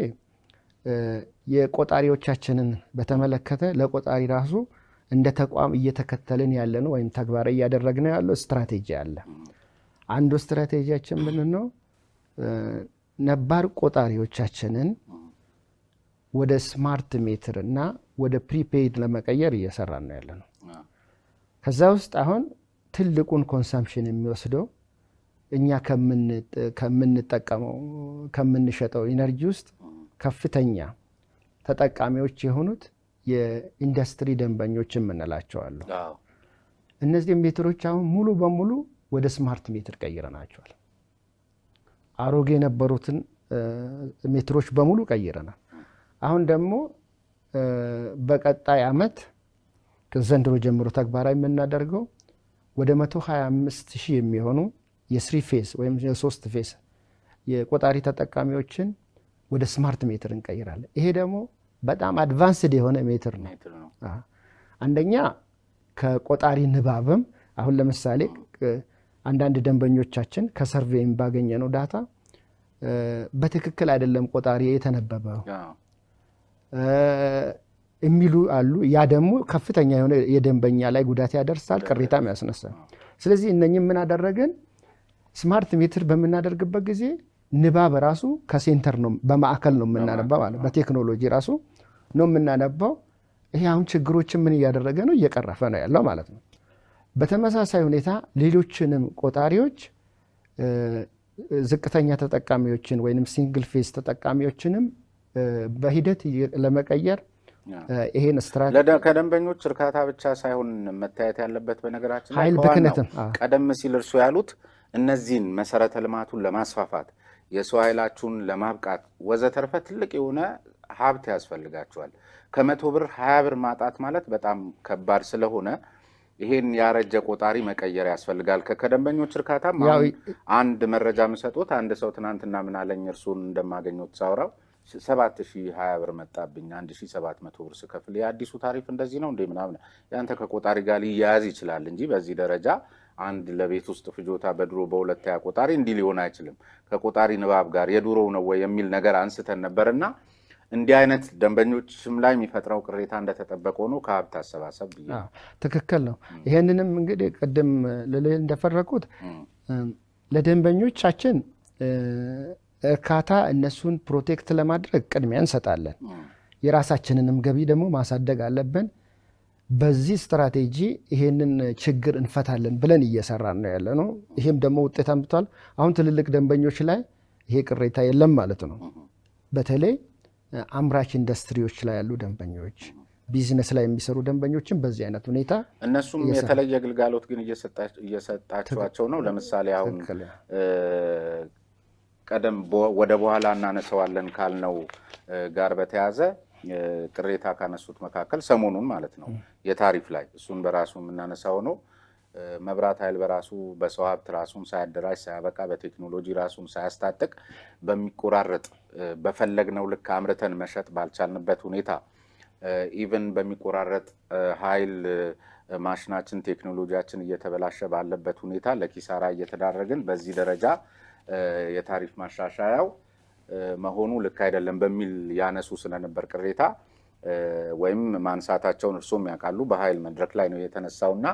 የቆጣሪዎቻችንን በተመለከተ ለቆጣሪ ራሱ እንደ ተቋም እየተከተልን ያለነው ወይም ተግባራዊ ያደረግነው ያለው ስትራቴጂ አለ። አንዱ ስትራቴጂያችን ምንድነው? ነባር ቆጣሪዎቻችንን ወደ ስማርት ሜትር እና ወደ ፕሪፔይድ ለመቀየር እየሰራን ነው ያለነው። ከዛ ውስጥ አሁን ትልቁን ኮንሰምፕሽን የሚወስደው እኛ ከምንጠቀመው ከምንሸጠው ኢነርጂ ውስጥ ከፍተኛ ተጠቃሚዎች የሆኑት የኢንዱስትሪ ደንበኞች የምንላቸው አሉ። እነዚህ ሜትሮች አሁን ሙሉ በሙሉ ወደ ስማርት ሜትር ቀይረናቸዋል። አሮጌ የነበሩትን ሜትሮች በሙሉ ቀይረናል። አሁን ደግሞ በቀጣይ አመት ከዘንድሮ ጀምሮ ተግባራዊ የምናደርገው ወደ 125,000 የሚሆኑ የስሪ ፌስ ወይም የሶስት ፌስ የቆጣሪ ተጠቃሚዎችን ወደ ስማርት ሜትር እንቀይራለን። ይሄ ደግሞ በጣም አድቫንስድ የሆነ ሜትር ነው። አንደኛ ከቆጣሪ ንባብም አሁን ለምሳሌ አንዳንድ ደንበኞቻችን ከሰርቬይም ባገኘነው ዳታ በትክክል አይደለም ቆጣሪ የተነበበው የሚሉ አሉ። ያ ደግሞ ከፍተኛ የሆነ የደንበኛ ላይ ጉዳት ያደርሳል፣ ቅሬታም ያስነሳል። ስለዚህ እነኚህ ምን አደረገን? ስማርት ሜትር በምናደርግበት ጊዜ ንባብ ራሱ ከሴንተር ነው በማዕከል ነው የምናነባው ማለት በቴክኖሎጂ ራሱ ነው የምናነባው። ይሄ አሁን ችግሮችን ምን እያደረገ ነው? እየቀረፈ ነው ያለው ማለት ነው። በተመሳሳይ ሁኔታ ሌሎችንም ቆጣሪዎች ዝቅተኛ ተጠቃሚዎችን ወይንም ሲንግል ፌስ ተጠቃሚዎችንም በሂደት ለመቀየር ይሄን ስትራቴጂ ከደንበኞች እርካታ ብቻ ሳይሆን መታየት ያለበት በነገራችን ኃይል ብክነትም ቀደም ሲል እርሱ ያሉት እነዚህን መሰረተ ልማቱን ለማስፋፋት የሰው ኃይላችሁን ለማብቃት ወዘተርፈ ትልቅ የሆነ ሀብት ያስፈልጋቸዋል። ከ100 ብር 20 ብር ማጣት ማለት በጣም ከባድ ስለሆነ ይሄን ያረጀ ቆጣሪ መቀየር ያስፈልጋል። ከደንበኞች እርካታም አንድ መረጃ መስጠት አንድ ሰው ትናንትና ምን አለኝ እርሱን እንደማገኘው ተሳውራው 7,020 ብር መጣብኝ 1,700 ብር ስከፍል የአዲሱ ታሪፍ እንደዚህ ነው እንዴ ምናምን ያንተ ከቆጣሪ ጋር ሊያያዝ ይችላል እንጂ በዚህ ደረጃ አንድ ለቤት ውስጥ ፍጆታ በድሮ በሁለተኛ ቆጣሪ እንዲ ሊሆን አይችልም ከቆጣሪ ንባብ ጋር የዱሮው ነው ወይ የሚል ነገር አንስተን ነበርና እንዲህ አይነት ደንበኞችም ላይ የሚፈጥረው ቅሬታ እንደተጠበቀው ነው ከሀብት አሰባሰብ ብዬ ትክክል ነው። ይሄንንም እንግዲህ ቀደም ለሌላ እንደፈረቁት ለደንበኞቻችን እርካታ እነሱን ፕሮቴክት ለማድረግ ቅድሚያ እንሰጣለን። የራሳችንንም ገቢ ደግሞ ማሳደግ አለብን። በዚህ ስትራቴጂ ይሄንን ችግር እንፈታለን ብለን እየሰራን ነው ያለነው። ይሄም ደግሞ ውጤት አምጥቷል። አሁን ትልልቅ ደንበኞች ላይ ይሄ ቅሬታ የለም ማለት ነው። በተለይ አምራች ኢንዱስትሪዎች ላይ ያሉ ደንበኞች ቢዝነስ ላይ የሚሰሩ ደንበኞችን በዚህ አይነት ሁኔታ እነሱም የተለየ ግልጋሎት ግን እየሰጣቸው ነው። ለምሳሌ አሁን ቀደም ወደ በኋላ እናነሳዋለን ካልነው ጋር በተያዘ ቅሬታ ካነሱት መካከል ሰሞኑን ማለት ነው የታሪፍ ላይ እሱን በራሱ እናነሳው ነው። መብራት ኃይል በራሱ በሰው ሀብት ራሱን ሳያደራጅ ሳያበቃ በቴክኖሎጂ ራሱን ሳያስታጥቅ በሚቆራረጥ በፈለግነው ልክ አምርተን መሸጥ ባልቻልንበት ሁኔታ ኢቭን በሚቆራረጥ ኃይል ማሽናችን ቴክኖሎጂያችን እየተበላሸ ባለበት ሁኔታ ለኪሳራ እየተዳረግን በዚህ ደረጃ የታሪፍ ማሻሻያው መሆኑ ልክ አይደለም በሚል ያነሱ ስለነበር ቅሬታ ወይም ማንሳታቸውን እርሱም ያውቃሉ። በኃይል መድረክ ላይ ነው የተነሳውና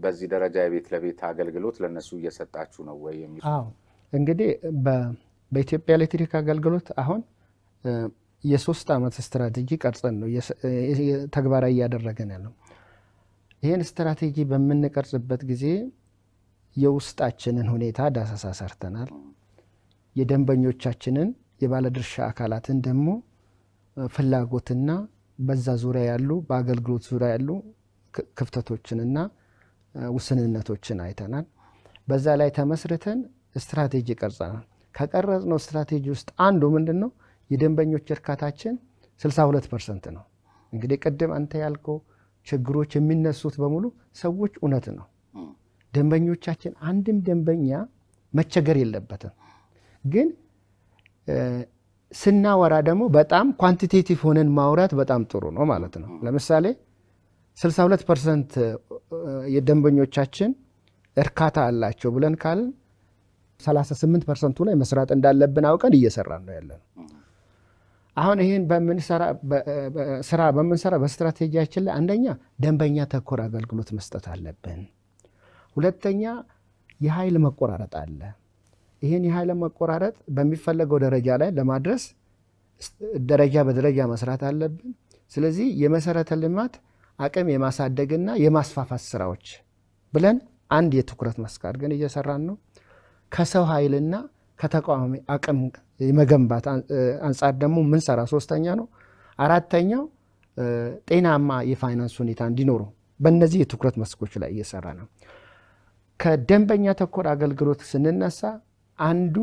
በዚህ ደረጃ የቤት ለቤት አገልግሎት ለነሱ እየሰጣችሁ ነው ወይ የሚል እንግዲህ በኢትዮጵያ ኤሌክትሪክ አገልግሎት አሁን የ3 ዓመት ስትራቴጂ ቀርጸን ነው ተግባራዊ ያደረገን ያለው። ይሄን ስትራቴጂ በመንቀርጽበት ጊዜ የውስጣችንን ሁኔታ ዳሰሳ ሰርተናል። የደንበኞቻችንን የባለድርሻ አካላትን ደግሞ ፍላጎትና በዛ ዙሪያ ያሉ በአገልግሎት ዙሪያ ያሉ ክፍተቶችንና ውስንነቶችን አይተናል። በዛ ላይ ተመስርተን ስትራቴጂ ቀርጸናል። ከቀረጽነው ስትራቴጂ ውስጥ አንዱ ምንድነው? የደንበኞች እርካታችን 62% ነው። እንግዲህ ቀደም አንተ ያልከው ችግሮች የሚነሱት በሙሉ ሰዎች እውነት ነው። ደንበኞቻችን አንድም ደንበኛ መቸገር የለበትም። ግን ስናወራ ደግሞ በጣም ኳንቲቴቲቭ ሆነን ማውራት በጣም ጥሩ ነው ማለት ነው። ለምሳሌ 62% የደንበኞቻችን እርካታ አላቸው ብለን ካል 38% ላይ መስራት እንዳለብን አውቀን እየሰራን ነው ያለነው። አሁን ይሄን በምንሰራ በስትራቴጂያችን ላይ አንደኛ ደንበኛ ተኮር አገልግሎት መስጠት አለብን። ሁለተኛ የኃይል መቆራረጥ አለ። ይሄን የኃይል መቆራረጥ በሚፈለገው ደረጃ ላይ ለማድረስ ደረጃ በደረጃ መስራት አለብን ስለዚህ የመሰረተ ልማት አቅም የማሳደግና የማስፋፋት ስራዎች ብለን አንድ የትኩረት መስካር ግን እየሰራን ነው ከሰው ኃይልና ከተቋሚ አቅም የመገንባት አንፃር ደግሞ ምን ሰራ ሶስተኛ ነው አራተኛው ጤናማ የፋይናንስ ሁኔታ እንዲኖር በእነዚህ የትኩረት መስኮች ላይ እየሰራ ነው ከደንበኛ ተኮር አገልግሎት ስንነሳ አንዱ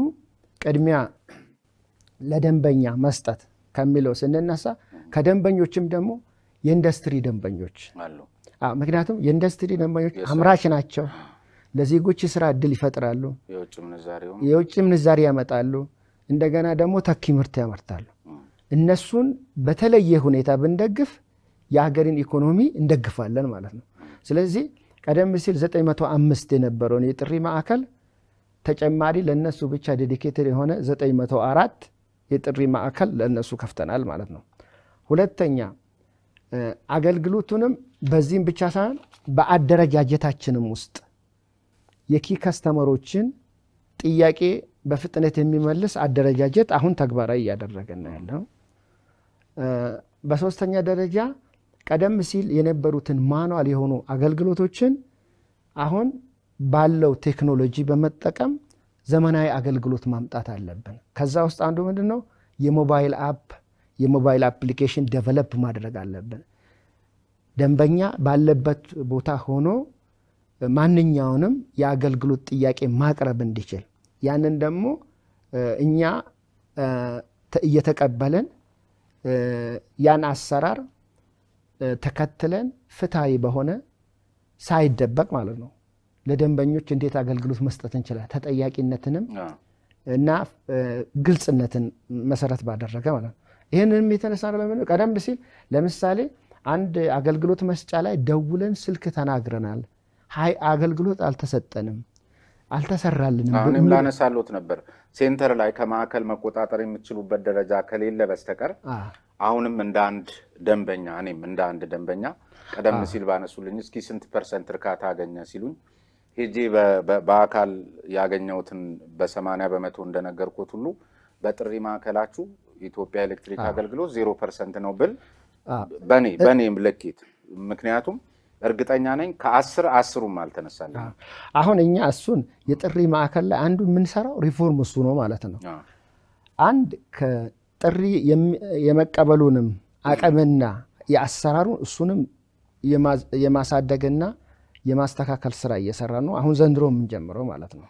ቅድሚያ ለደንበኛ መስጠት ከሚለው ስንነሳ ከደንበኞችም ደግሞ የኢንዱስትሪ ደንበኞች አሉ ምክንያቱም የኢንዱስትሪ ደንበኞች አምራች ናቸው ለዜጎች ስራ እድል ይፈጥራሉ የውጭ ምንዛሪ ያመጣሉ እንደገና ደግሞ ተኪ ምርት ያመርታሉ እነሱን በተለየ ሁኔታ ብንደግፍ የሀገርን ኢኮኖሚ እንደግፋለን ማለት ነው ስለዚህ ቀደም ሲል 905 የነበረውን የጥሪ ማዕከል ተጨማሪ ለነሱ ብቻ ዴዲኬትድ የሆነ 904 የጥሪ ማዕከል ለነሱ ከፍተናል ማለት ነው ሁለተኛ አገልግሎቱንም በዚህም ብቻ ሳይሆን በአደረጃጀታችንም ውስጥ የኪ ከስተመሮችን ጥያቄ በፍጥነት የሚመልስ አደረጃጀት አሁን ተግባራዊ ያደረገና ያለው በሶስተኛ ደረጃ ቀደም ሲል የነበሩትን ማኑዋል የሆኑ አገልግሎቶችን አሁን ባለው ቴክኖሎጂ በመጠቀም ዘመናዊ አገልግሎት ማምጣት አለብን ከዛ ውስጥ አንዱ ምንድነው የሞባይል አፕሊኬሽን ዴቨሎፕ ማድረግ አለብን ደንበኛ ባለበት ቦታ ሆኖ ማንኛውንም የአገልግሎት ጥያቄ ማቅረብ እንዲችል ያንን ደግሞ እኛ እየተቀበለን ያን አሰራር ተከትለን ፍትሃዊ በሆነ ሳይደበቅ ማለት ነው ለደንበኞች እንዴት አገልግሎት መስጠት እንችላለን ተጠያቂነትንም እና ግልጽነትን መሰረት ባደረገ ማለት ነው ይሄንንም የተነሳነ በመሆኑ ቀደም ሲል ለምሳሌ አንድ አገልግሎት መስጫ ላይ ደውለን ስልክ ተናግረናል ሃይ አገልግሎት አልተሰጠንም አልተሰራልንም አሁንም ላነሳሉት ነበር ሴንተር ላይ ከማዕከል መቆጣጠር የምትችሉበት ደረጃ ከሌለ በስተቀር አሁንም እንደ አንድ ደንበኛ እኔም እንደ አንድ ደንበኛ ቀደም ሲል ባነሱልኝ እስኪ ስንት ፐርሰንት እርካታ አገኘ ሲሉኝ ሄጄ በአካል ያገኘውትን በ80 በመቶ እንደነገርኩት ሁሉ በጥሪ ማዕከላችሁ ኢትዮጵያ ኤሌክትሪክ አገልግሎት 0% ነው ብል በኔም ለኪት ምክንያቱም እርግጠኛ ነኝ ከ10 10ም አልተነሳልኝ አሁን እኛ እሱን የጥሪ ማዕከል ላይ አንዱ ምን ሰራው ሪፎርም እሱ ነው ማለት ነው አንድ ከጥሪ የመቀበሉንም አቀምና ያሰራሩ እሱንም የማሳደግና የማስተካከል ስራ እየሰራ ነው አሁን ዘንድሮ ምን ጀምረው ማለት ነው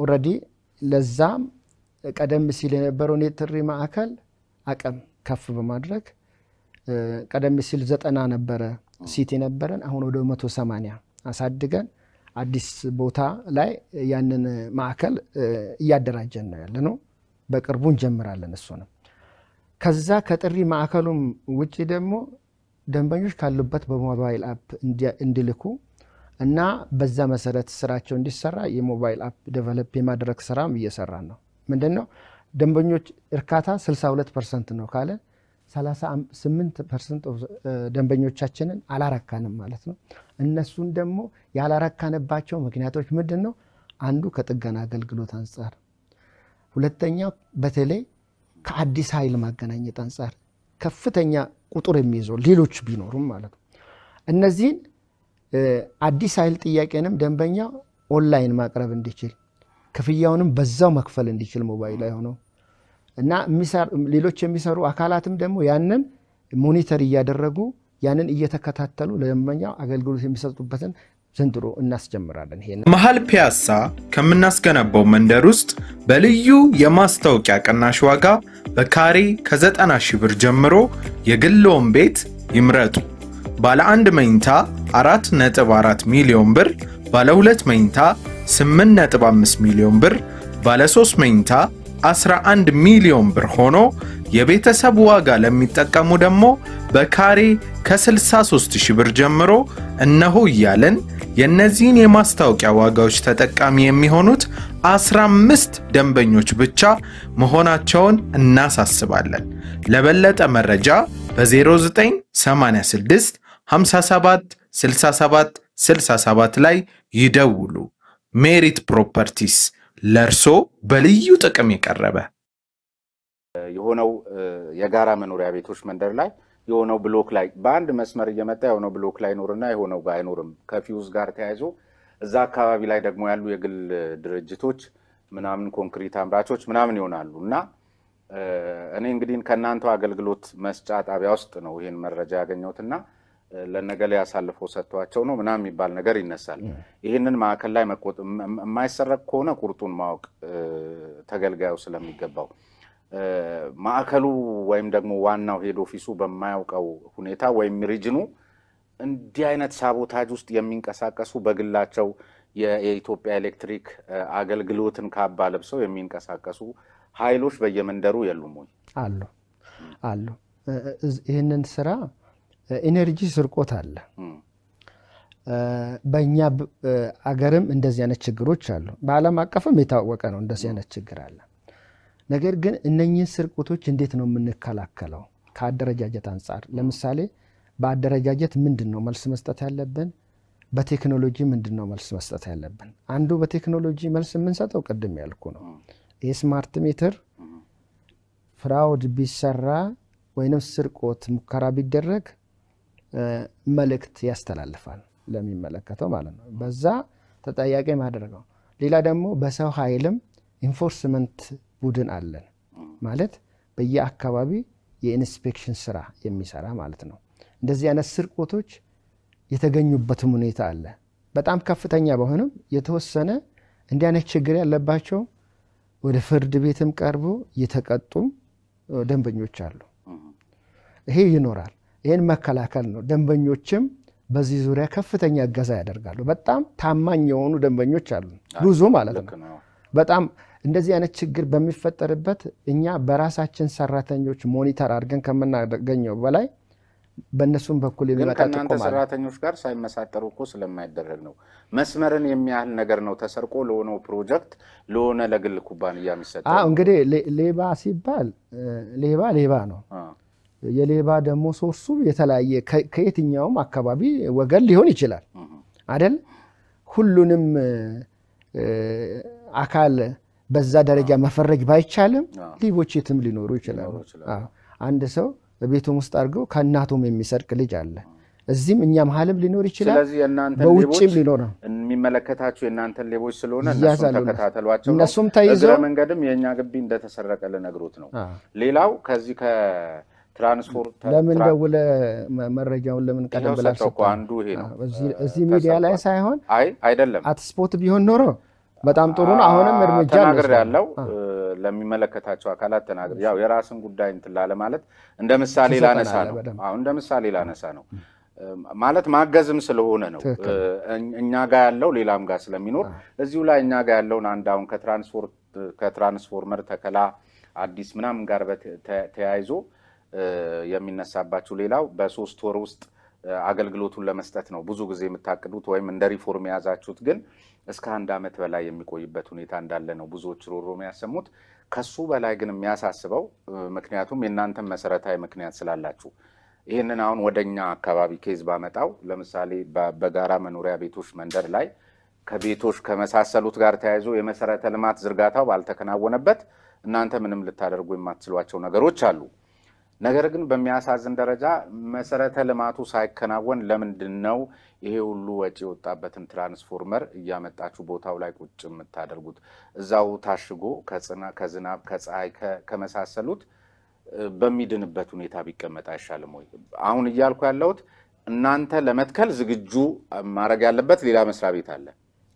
ኦሬዲ ለዛም ቀደም ሲል የነበረው የጥሪ ማዕከል አቀም ከፍ በማድረግ ቀደም ሲል 90 ነበረ ሲቲ ነበረን አሁን ወደ 180 አሳድገን አዲስ ቦታ ላይ ያንን ማዕከል እያደራጀን ነው ያለነው በቅርቡ እንጀምራለን እሱ ነው ከዛ ከጥሪ ማዕከሉም ውጪ ደግሞ ደንበኞች ካሉበት በሞባይል አፕ እንዲልኩ እና በዛ መሰረት ስራቸው እንዲሰራ የሞባይል አፕ ዴቨሎፕ የማድረግ ስራም እየሰራን ነው ምንድነው ደንበኞች እርካታ 62% ነው ካለ 38% ደንበኞቻችንን አላረካንም ማለት ነው እነሱን ደግሞ ያላረካንባቸው ምክንያቶች ምንድነው አንዱ ከጥገና አገልግሎት አንፃር ሁለተኛው በተለይ ከአዲስ ኃይል ማገናኘት አንፃር ከፍተኛ ቁጥር የሚይዘው ሌሎች ቢኖሩም ማለት ነው እነዚህን አዲስ ኃይል ጥያቄንም ደንበኛ ኦንላይን ማቅረብ እንዲችል ክፍያውንም በዛው መክፈል እንዲችል ሞባይል ላይ ሆኖ እና ሌሎች የሚሰሩ አካላትም ደግሞ ያንን ሞኒተር ያደረጉ ያንን እየተከታተሉ ለደንበኛው አገልግሎት የሚሰጡበትን ዘንድሮ እናስጀምራለን ይሄን መሃል ፒያሳ ከምናስገነባው መንደር ውስጥ በልዩ የማስታወቂያ ቅናሽ ዋጋ በካሬ ከ90 ሺህ ብር ጀምሮ የግልዎን ቤት ይምረጡ ባለ 1 መኝታ 4.4 ሚሊዮን ብር ባለ 2 መኝታ 8.5 ሚሊዮን ብር ባለ 3 መኝታ 11 ሚሊዮን ብር ሆኖ የቤተሰብ ዋጋ ለሚጠቀሙ ደግሞ በካሬ ከ63 ሺህ ብር ጀምሮ እነሆ ይያለን የነዚህን የማስታወቂያ ዋጋዎች ተጠቃሚ የሚሆኑት 15 ደንበኞች ብቻ መሆናቸውን እናሳስባለን ለበለጠ መረጃ በ0986 57 67 67 ላይ ይደውሉ ሜሪት ፕሮፐርቲስ ለርሶ በልዩ ጥቅም የቀረበ የሆነው የጋራ መኖሪያ ቤቶች መንደር ላይ የሆነው ብሎክ ላይ በአንድ መስመር እየመጣ የሆነው ብሎክ ላይ ኖርና የሆነው ጋር አይኖርም ከፊውዝ ጋር ተያይዞ እዛ አካባቢ ላይ ደግሞ ያሉ የግል ድርጅቶች ምናምን ኮንክሪት አምራቾች ምናምን ይሆናሉ እና እኔ እንግዲህ ከናንተው አገልግሎት መስጫ ጣቢያ ውስጥ ነው ይሄን መረጃ ያገኘሁትና ለነገለ ያሳልፈው ሰጥቷቸው ነው ምናምን የሚባል ነገር ይነሳል ይሄንን ማዕከል ላይ የማይሰረቅ ከሆነ ቁርጡን ማወቅ ተገልጋዩ ስለሚገባው ማዕከሉ ወይም ደግሞ ዋናው ሄድ ኦፊሱ በማያውቀው ሁኔታ ወይም ሪጅኑ እንዲህ አይነት ሳቦታጅ ውስጥ የሚንቀሳቀሱ በግላቸው የኢትዮጵያ ኤሌክትሪክ አገልግሎትን ካባ ለብሰው የሚንቀሳቀሱ ኃይሎች በየመንደሩ የሉም ወይ? አሉ። ይሄንን ስራ ኢነርጂ ስርቆት አለ። በእኛ አገርም እንደዚህ አይነት ችግሮች አሉ። በዓለም አቀፍም የታወቀ ነው እንደዚህ አይነት ችግር አለ። ነገር ግን እነኚህን ስርቆቶች እንዴት ነው የምንከላከለው? ከአደረጃጀት አንጻር ለምሳሌ በአደረጃጀት ምንድነው መልስ መስጠት ያለብን? በቴክኖሎጂ ምንድነው መልስ መስጠት ያለብን? አንዱ በቴክኖሎጂ መልስ የምንሰጠው ቅድም ያልኩ ነው። የስማርት ሜትር ፍራውድ ቢሰራ ወይንም ስርቆት ሙከራ ቢደረግ መልእክት ያስተላልፋል ለሚመለከተው ማለት ነው። በዛ ተጠያቂ ማድረገው። ሌላ ደግሞ በሰው ኃይልም ኢንፎርስመንት ቡድን አለን ማለት በየአካባቢ የኢንስፔክሽን ስራ የሚሰራ ማለት ነው። እንደዚህ አይነት ስርቆቶች የተገኙበትም ሁኔታ አለ። በጣም ከፍተኛ በሆነም የተወሰነ እንዲህ አይነት ችግር ያለባቸው ወደ ፍርድ ቤትም ቀርቦ የተቀጡ ደንበኞች አሉ። ይሄ ይኖራል። ይሄን መከላከል ነው። ደንበኞችም በዚህ ዙሪያ ከፍተኛ እገዛ ያደርጋሉ። በጣም ታማኝ የሆኑ ደንበኞች አሉ ብዙ ማለት ነው። በጣም እንደዚህ አይነት ችግር በሚፈጠርበት እኛ በራሳችን ሰራተኞች ሞኒተር አድርገን ከምናገኘው በላይ በእነሱም በኩል የሚመጣ ጥቆማ ከእናንተ ሰራተኞች ጋር ሳይመሳጠሩ እኮ ስለማይደረግ ነው። መስመርን የሚያህል ነገር ነው ተሰርቆ ለሆነው ፕሮጀክት ለሆነ ለግል ኩባንያ የሚሰጠው። እንግዲህ ሌባ ሲባል ሌባ ነው። የሌባ ደግሞ ሶርሱ የተለያየ ከየትኛውም አካባቢ ወገን ሊሆን ይችላል አይደል? ሁሉንም አካል በዛ ደረጃ መፈረጅ ባይቻልም ሌቦች የትም ሊኖሩ ይችላሉ። አንድ ሰው በቤቱም ውስጥ አድርገው ከእናቱም የሚሰርቅ ልጅ አለ። እዚህም እኛ መሀልም ሊኖር ይችላል። ስለዚህ እናንተ በውጭም ሊኖር ነው የሚመለከታችሁ የእናንተ ሌቦች ስለሆነ እነሱም ተከታተሏቸው። እነሱም ተይዘው እግረ መንገድም የኛ ግቢ እንደተሰረቀ ለነግሮት ነው። ሌላው ከዚህ ከትራንስፖርት ለምን ደውለ መረጃውን ለምን ቀደም ብላችሁ አንዱ ይሄ ነው። እዚህ ሚዲያ ላይ ሳይሆን አይደለም አትስፖት ቢሆን ኖሮ በጣም ጥሩ ነው። አሁንም እርምጃ ተናግር ያለው ለሚመለከታቸው አካላት ተናግር ያው የራስን ጉዳይ እንትላለ ማለት እንደ ምሳሌ ላነሳ ነው። አሁን እንደ ምሳሌ ላነሳ ነው ማለት ማገዝም ስለሆነ ነው። እኛ ጋር ያለው ሌላም ጋር ስለሚኖር እዚሁ ላይ እኛ ጋር ያለውን አንድ አሁን ከትራንስፎርመር ተከላ አዲስ ምናምን ጋር ተያይዞ የሚነሳባችሁ ሌላው በ3 ወር ውስጥ አገልግሎቱን ለመስጠት ነው ብዙ ጊዜ የምታቅዱት ወይም እንደ ሪፎርም ያዛችሁት ግን እስከ 1 ዓመት በላይ የሚቆይበት ሁኔታ እንዳለ ነው ብዙዎች ሮሮ የሚያሰሙት። ከሱ በላይ ግን የሚያሳስበው ምክንያቱም የእናንተ መሰረታዊ ምክንያት ስላላችሁ ይሄንን አሁን ወደኛ አካባቢ ኬዝ ባመጣው ለምሳሌ በጋራ መኖሪያ ቤቶች መንደር ላይ ከቤቶች ከመሳሰሉት ጋር ተያይዞ የመሰረተ ልማት ዝርጋታው ባልተከናወነበት እናንተ ምንም ልታደርጉ የማትችሏቸው ነገሮች አሉ። ነገር ግን በሚያሳዝን ደረጃ መሰረተ ልማቱ ሳይከናወን ለምንድነው ይሄ ሁሉ ወጪ ወጣበትን ትራንስፎርመር እያመጣችሁ ቦታው ላይ ቁጭ የምታደርጉት? እዛው ታሽጎ ከዝናብ ከፀሐይ ከመሳሰሉት በሚድንበት ሁኔታ ቢቀመጥ አይሻልም ወይ? አሁን እያልኩ ያለሁት እናንተ ለመትከል ዝግጁ ማድረግ ያለበት ሌላ መስሪያ ቤት አለ።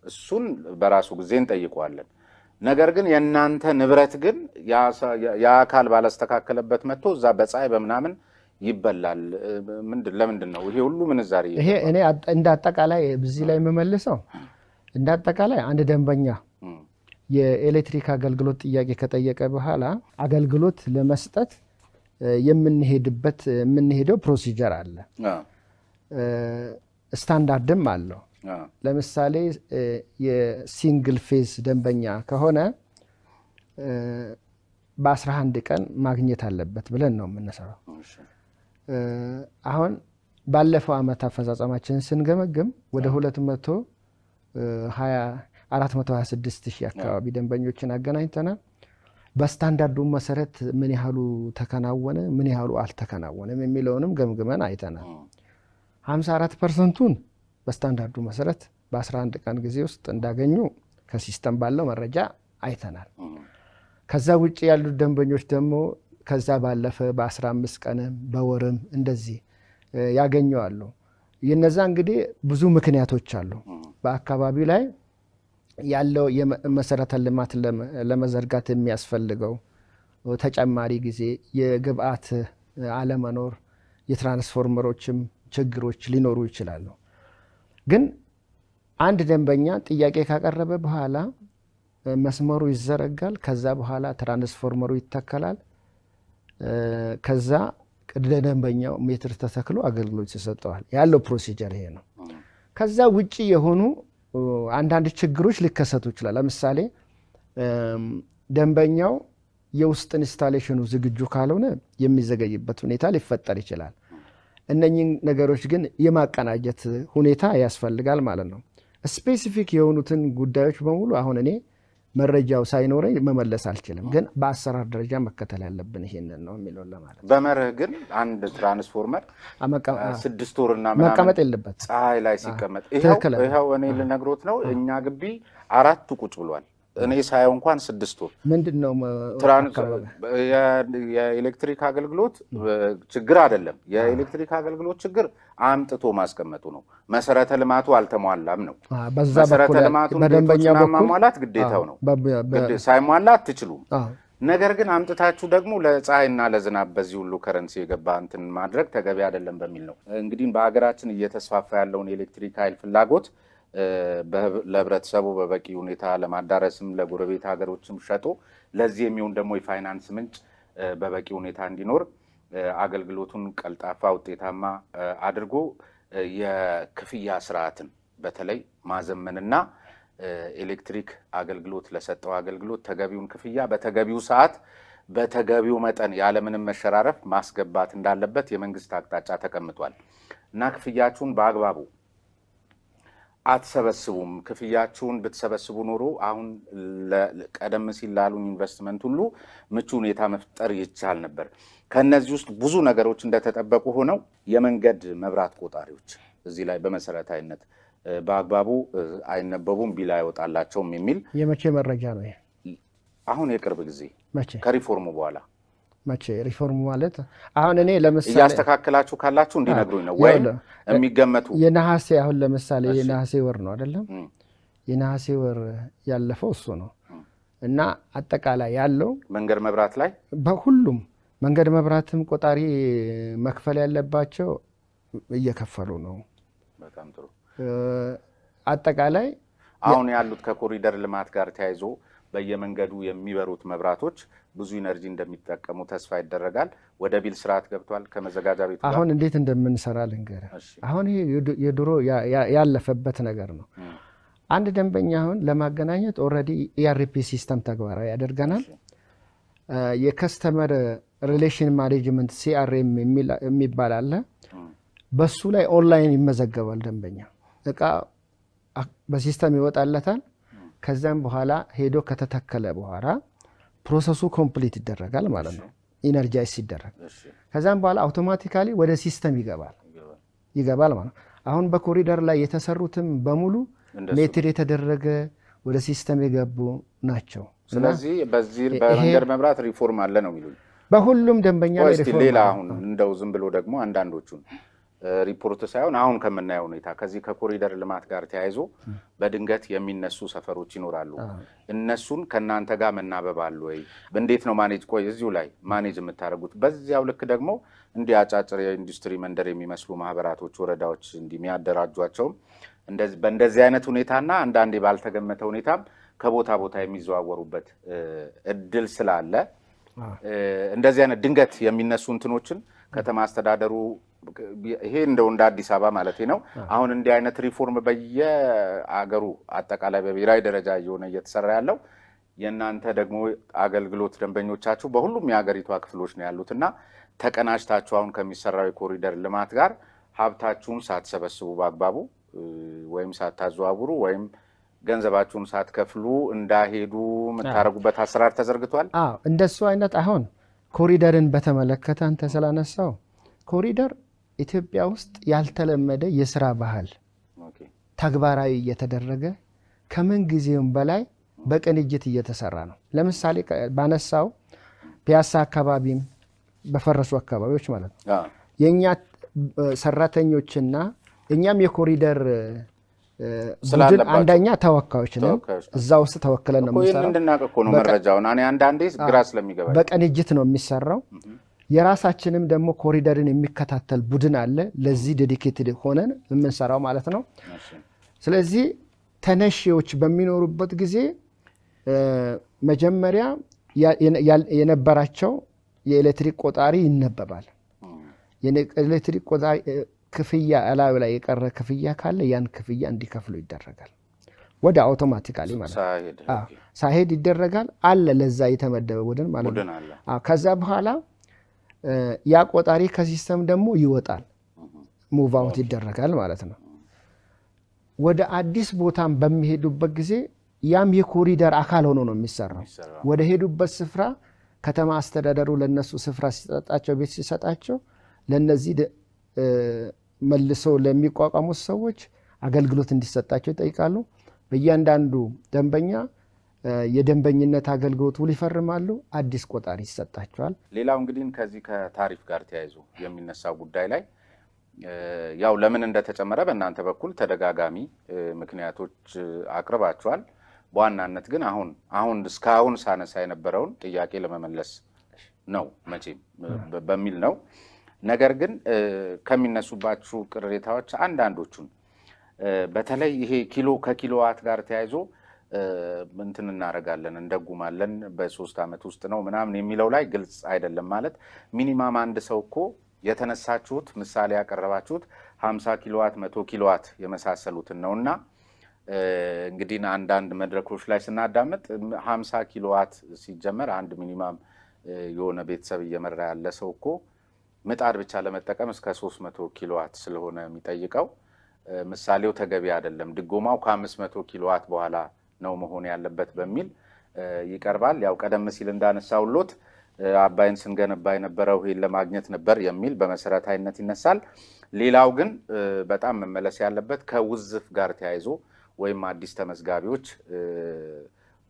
እሱን በራሱ ጊዜ እንጠይቀዋለን። ነገር ግን የእናንተ ንብረት ግን ያአካል ባላስተካከለበት መጥቶ እዛ በፀሐይ በመናምን ይበላል። ለምንድን ነው ይሄ ሁሉ ምንዛሪ? ይሄ እኔ እንደ አጠቃላይ በዚህ ላይ የምመልሰው እንደ አጠቃላይ አንድ ደንበኛ የኤሌክትሪክ አገልግሎት ጥያቄ ከጠየቀ በኋላ አገልግሎት ለመስጠት የምንሄደው ፕሮሲጀር አለ። ስታንዳርድም አለው። ለምሳሌ የሲንግል ፌዝ ደንበኛ ከሆነ በ11 ቀን ማግኘት አለበት ብለን ነው የምንሰራው። አሁን ባለፈው ዓመት አፈጻጸማችንን ስንገመግም ወደ 426,000 አካባቢ ደንበኞችን አገናኝተናል። በስታንዳርዱ መሰረት ምን ያህሉ ተከናወነ ምን ያህሉ አልተከናወነም የሚለውንም ገምግመን አይተናል። 54%ን በስታንዳርዱ መሰረት በ11 ቀን ጊዜ ውስጥ እንዳገኙ ከሲስተም ባለው መረጃ አይተናል። ከዛ ውጪ ያሉት ደንበኞች ደግሞ ከዛ ባለፈ በ15 ቀንም በወርም እንደዚህ ያገኙአሉ። የነዛ እንግዲህ ብዙ ምክንያቶች አሉ። በአካባቢው ላይ ያለው የመሰረተ ልማት ለመዘርጋት የሚያስፈልገው ተጨማሪ ጊዜ፣ የግብአት አለመኖር፣ የትራንስፎርመሮችም ችግሮች ሊኖሩ ይችላሉ። ግን አንድ ደንበኛ ጥያቄ ካቀረበ በኋላ መስመሩ ይዘረጋል። ከዛ በኋላ ትራንስፎርመሩ ይተከላል። ከዛ ለደንበኛው ሜትር ተተክሎ አገልግሎት ይሰጠዋል። ያለው ፕሮሲጀር ይሄ ነው። ከዛ ውጪ የሆኑ አንዳንድ ችግሮች ሊከሰቱ ይችላል። ለምሳሌ ደንበኛው የውስጥ ኢንስታሌሽኑ ዝግጁ ካልሆነ የሚዘገይበት ሁኔታ ሊፈጠር ይችላል። እነኚህ ነገሮች ግን የማቀናጀት ሁኔታ ያስፈልጋል ማለት ነው። ስፔሲፊክ የሆኑትን ጉዳዮች በሙሉ አሁን እኔ መረጃው ሳይኖረኝ መመለስ አልችልም። ግን በአሰራር ደረጃ መከተል ያለብን ይሄንን ነው የሚለው ለማለት። በመርህ ግን አንድ ትራንስፎርመር 6 ወርና መቀመጥ የለበት ፀሐይ ላይ ሲቀመጥ ይሄው እኔ ልነግሮት ነው። እኛ ግቢ 4 ቁጭ ብሏል። እኔ ሳይው እንኳን 6 ወር ምንድነው የኤሌክትሪክ አገልግሎት ችግር አይደለም። የኤሌክትሪክ አገልግሎት ችግር አምጥቶ ማስቀመጡ ነው። መሰረተ ልማቱ አልተሟላም ነው። መሰረተ ልማቱን በደንበኛ ማሟላት ግዴታው ነው። ሳይሟላ አትችሉም። ነገር ግን አምጥታችሁ ደግሞ ለፀሐይና ለዝናብ በዚህ ሁሉ ከረንሲ የገባ እንትን ማድረግ ተገቢ አይደለም በሚል ነው። እንግዲህ በአገራችን እየተስፋፋ ያለውን ኤሌክትሪክ ኃይል ፍላጎት ለህብረተሰቡ በበቂ ሁኔታ ለማዳረስም ለጎረቤት ሀገሮችም ሸጦ ለዚህ የሚሆን ደግሞ የፋይናንስ ምንጭ በበቂ ሁኔታ እንዲኖር አገልግሎቱን ቀልጣፋ ውጤታማ አድርጎ የክፍያ ስርዓትን በተለይ ማዘመንና ኤሌክትሪክ አገልግሎት ለሰጠው አገልግሎት ተገቢውን ክፍያ በተገቢው ሰዓት በተገቢው መጠን ያለምንም መሸራረፍ ማስገባት እንዳለበት የመንግስት አቅጣጫ ተቀምጧል እና ክፍያችሁን በአግባቡ አትሰበስቡም። ክፍያችሁን ብትሰበስቡ ኖሮ አሁን ቀደም ሲል ላሉን ኢንቨስትመንት ሁሉ ምቹ ሁኔታ መፍጠር ይቻል ነበር። ከነዚህ ውስጥ ብዙ ነገሮች እንደተጠበቁ ሆነው የመንገድ መብራት ቆጣሪዎች እዚህ ላይ በመሰረታዊነት በአግባቡ አይነበቡም ቢል አይወጣላቸውም የሚል የመቼ መረጃ ነው ይሄ? አሁን የቅርብ ጊዜ መቼ ከሪፎርሙ በኋላ መቼ ሪፎርሙ ማለት አሁን እኔ ለምሳሌ ያስተካከላችሁ ካላችሁ እንዲነግሩኝ ነው ወይ የሚገመቱ የነሐሴ አሁን ለምሳሌ የነሐሴ ወር ነው አይደለም? የነሐሴ ወር ያለፈው እሱ ነው እና አጠቃላይ ያለው መንገድ መብራት ላይ በሁሉም መንገድ መብራትም ቆጣሪ መክፈል ያለባቸው እየከፈሉ ነው። በጣም ጥሩ። አጠቃላይ አሁን ያሉት ከኮሪደር ልማት ጋር ተያይዞ በየመንገዱ የሚበሩት መብራቶች ብዙ ኢነርጂ እንደሚጠቀሙ ተስፋ ይደረጋል። ወደ ቢል ስርዓት ገብቷል ከመዘጋጃ ቤቱ ጋር። አሁን እንዴት እንደምንሰራ ልንገርህ። አሁን ይሄ የድሮ ያለፈበት ነገር ነው። አንድ ደንበኛ አሁን ለማገናኘት ኦልሬዲ ኢአርፒ ሲስተም ተግባራዊ ያደርገናል። የከስተመር ሪሌሽን ማኔጅመንት ሲአርኤም የሚባል አለ። በሱ ላይ ኦንላይን ይመዘገባል። ደንበኛ እቃ በሲስተም ይወጣለታል። ከዛም በኋላ ሄዶ ከተተከለ በኋላ ፕሮሰሱ ኮምፕሊት ይደረጋል ማለት ነው። ኢነርጃይዝ ሲደረግ ከዛም በኋላ አውቶማቲካሊ ወደ ሲስተም ይገባል ማለት ነው። አሁን በኮሪደር ላይ የተሰሩትም በሙሉ ሜትር የተደረገ ወደ ሲስተም የገቡ ናቸው። ስለዚህ በዚህ በመንገድ መብራት ሪፎርም አለ ነው የሚሉኝ። በሁሉም ደንበኛ ላይ ሪፎርም ሌላ አሁን እንደው ዝም ብሎ ደግሞ አንዳንዶቹን ሪፖርት ሳይሆን አሁን ከምናየው ሁኔታ ከዚህ ከኮሪደር ልማት ጋር ተያይዞ በድንገት የሚነሱ ሰፈሮች ይኖራሉ። እነሱን ከናንተ ጋር መናበብ አለ ወይ? እንዴት ነው ማኔጅ እዚሁ ላይ ማኔጅ የምታደርጉት? በዚያው ልክ ደግሞ እንዲህ አጫጭር የኢንዱስትሪ መንደር የሚመስሉ ማህበራቶች ወረዳዎች እንዲሚያደራጇቸው በእንደዚህ አይነት ሁኔታና አንዳንዴ ባልተገመተ ሁኔታም ከቦታ ቦታ የሚዘዋወሩበት እድል ስላለ እንደዚህ አይነት ድንገት የሚነሱ እንትኖችን ከተማ አስተዳደሩ ይሄ እንደው እንደ አዲስ አበባ ማለት ነው አሁን እንዲህ አይነት ሪፎርም በየአገሩ አጠቃላይ በብሔራዊ ደረጃ እየሆነ እየተሰራ ያለው የናንተ ደግሞ አገልግሎት ደንበኞቻችሁ በሁሉም የሀገሪቷ ክፍሎች ነው ያሉትና ተቀናጅታችሁ አሁን ከሚሰራው የኮሪደር ልማት ጋር ሀብታችሁን ሳትሰበስቡ በአግባቡ ወይም ሳታዘዋውሩ ወይም ገንዘባችሁን ሳትከፍሉ እንዳሄዱ መታረጉበት አሰራር ተዘርግቷል። እንደሱ አይነት አሁን ኮሪደርን በተመለከተ አንተ ስላነሳው ኮሪደር ኢትዮጵያ ውስጥ ያልተለመደ የሥራ ባህል ተግባራዊ እየተደረገ ከምን ጊዜውም በላይ በቅንጅት እየተሰራ ነው። ለምሳሌ ባነሳው ፒያሳ አካባቢም በፈረሱ አካባቢዎች ማለት ነው የኛ ሰራተኞችና እኛም የኮሪደር ቡድን አንደኛ ተወካዮች ነን። እዛው ውስጥ ተወክለን ነው የምንሰራው። ምንድነው እኮ ነው መረጃውን እኔ አንዳንዴ ግራ ስለሚገባኝ በቅንጅት ነው የሚሰራው። የራሳችንም ደግሞ ኮሪደርን የሚከታተል ቡድን አለ። ለዚህ ዴዲኬትድ ሆነን የምንሰራው ማለት ነው። ስለዚህ ተነሺዎች በሚኖሩበት ጊዜ መጀመሪያ የነበራቸው የኤሌክትሪክ ቆጣሪ ይነበባል። የኤሌክትሪክ ቆጣሪ ክፍያ አላው ላይ የቀረ ክፍያ ካለ ያን ክፍያ እንዲከፍሉ ይደረጋል። ወደ አውቶማቲካሊ ማለት ነው ሳይሄድ ይደረጋል አለ ለዛ የተመደበ ቡድን ማለት ነው። ከዛ በኋላ ያ ቆጣሪ ከሲስተም ደግሞ ይወጣል ሙቭ አውት ይደረጋል ማለት ነው። ወደ አዲስ ቦታም በሚሄዱበት ጊዜ ያም የኮሪደር አካል ሆኖ ነው የሚሰራው። ወደ ሄዱበት ስፍራ ከተማ አስተዳደሩ ለነሱ ስፍራ ሲሰጣቸው ቤት ሲሰጣቸው ለነዚህ መልሶ ለሚቋቋሙት ሰዎች አገልግሎት እንዲሰጣቸው ይጠይቃሉ። በእያንዳንዱ ደንበኛ የደንበኝነት አገልግሎት ውል ይፈርማሉ። አዲስ ቆጣሪ ይሰጣቸዋል። ሌላው እንግዲህ ከዚህ ከታሪፍ ጋር ተያይዞ የሚነሳው ጉዳይ ላይ ያው ለምን እንደተጨመረ በእናንተ በኩል ተደጋጋሚ ምክንያቶች አቅርባችኋል። በዋናነት ግን አሁን እስካሁን ሳነሳ የነበረውን ጥያቄ ለመመለስ ነው መቼም በሚል ነው። ነገር ግን ከሚነሱባችሁ ቅሬታዎች አንዳንዶቹን በተለይ ይሄ ከኪሎዋት ጋር ተያይዞ እንትን እናረጋለን እንደጉማለን በ3 አመት ውስጥ ነው ምናምን የሚለው ላይ ግልጽ አይደለም። ማለት ሚኒማም አንድ ሰው እኮ የተነሳችሁት ምሳሌ ያቀረባችሁት 50 ኪሎዋት 100 ኪሎዋት የመሳሰሉትን ነውና እንግዲህ አንዳንድ መድረኮች ላይ ስናዳምጥ 50 ኪሎዋት ሲጀመር አንድ ሚኒማም የሆነ ቤተሰብ እየመራ ያለ ሰው እኮ ምጣድ ብቻ ለመጠቀም እስከ 300 ኪሎዋት ስለሆነ የሚጠይቀው ምሳሌው ተገቢ አይደለም። ድጎማው ከ500 ኪሎዋት በኋላ ነው መሆን ያለበት በሚል ይቀርባል። ያው ቀደም ሲል እንዳነሳውሎት አባይን ስንገነባ የነበረው ይሄን ለማግኘት ነበር የሚል በመሰረታዊነት ይነሳል። ሌላው ግን በጣም መመለስ ያለበት ከውዝፍ ጋር ተያይዞ ወይም አዲስ ተመዝጋቢዎች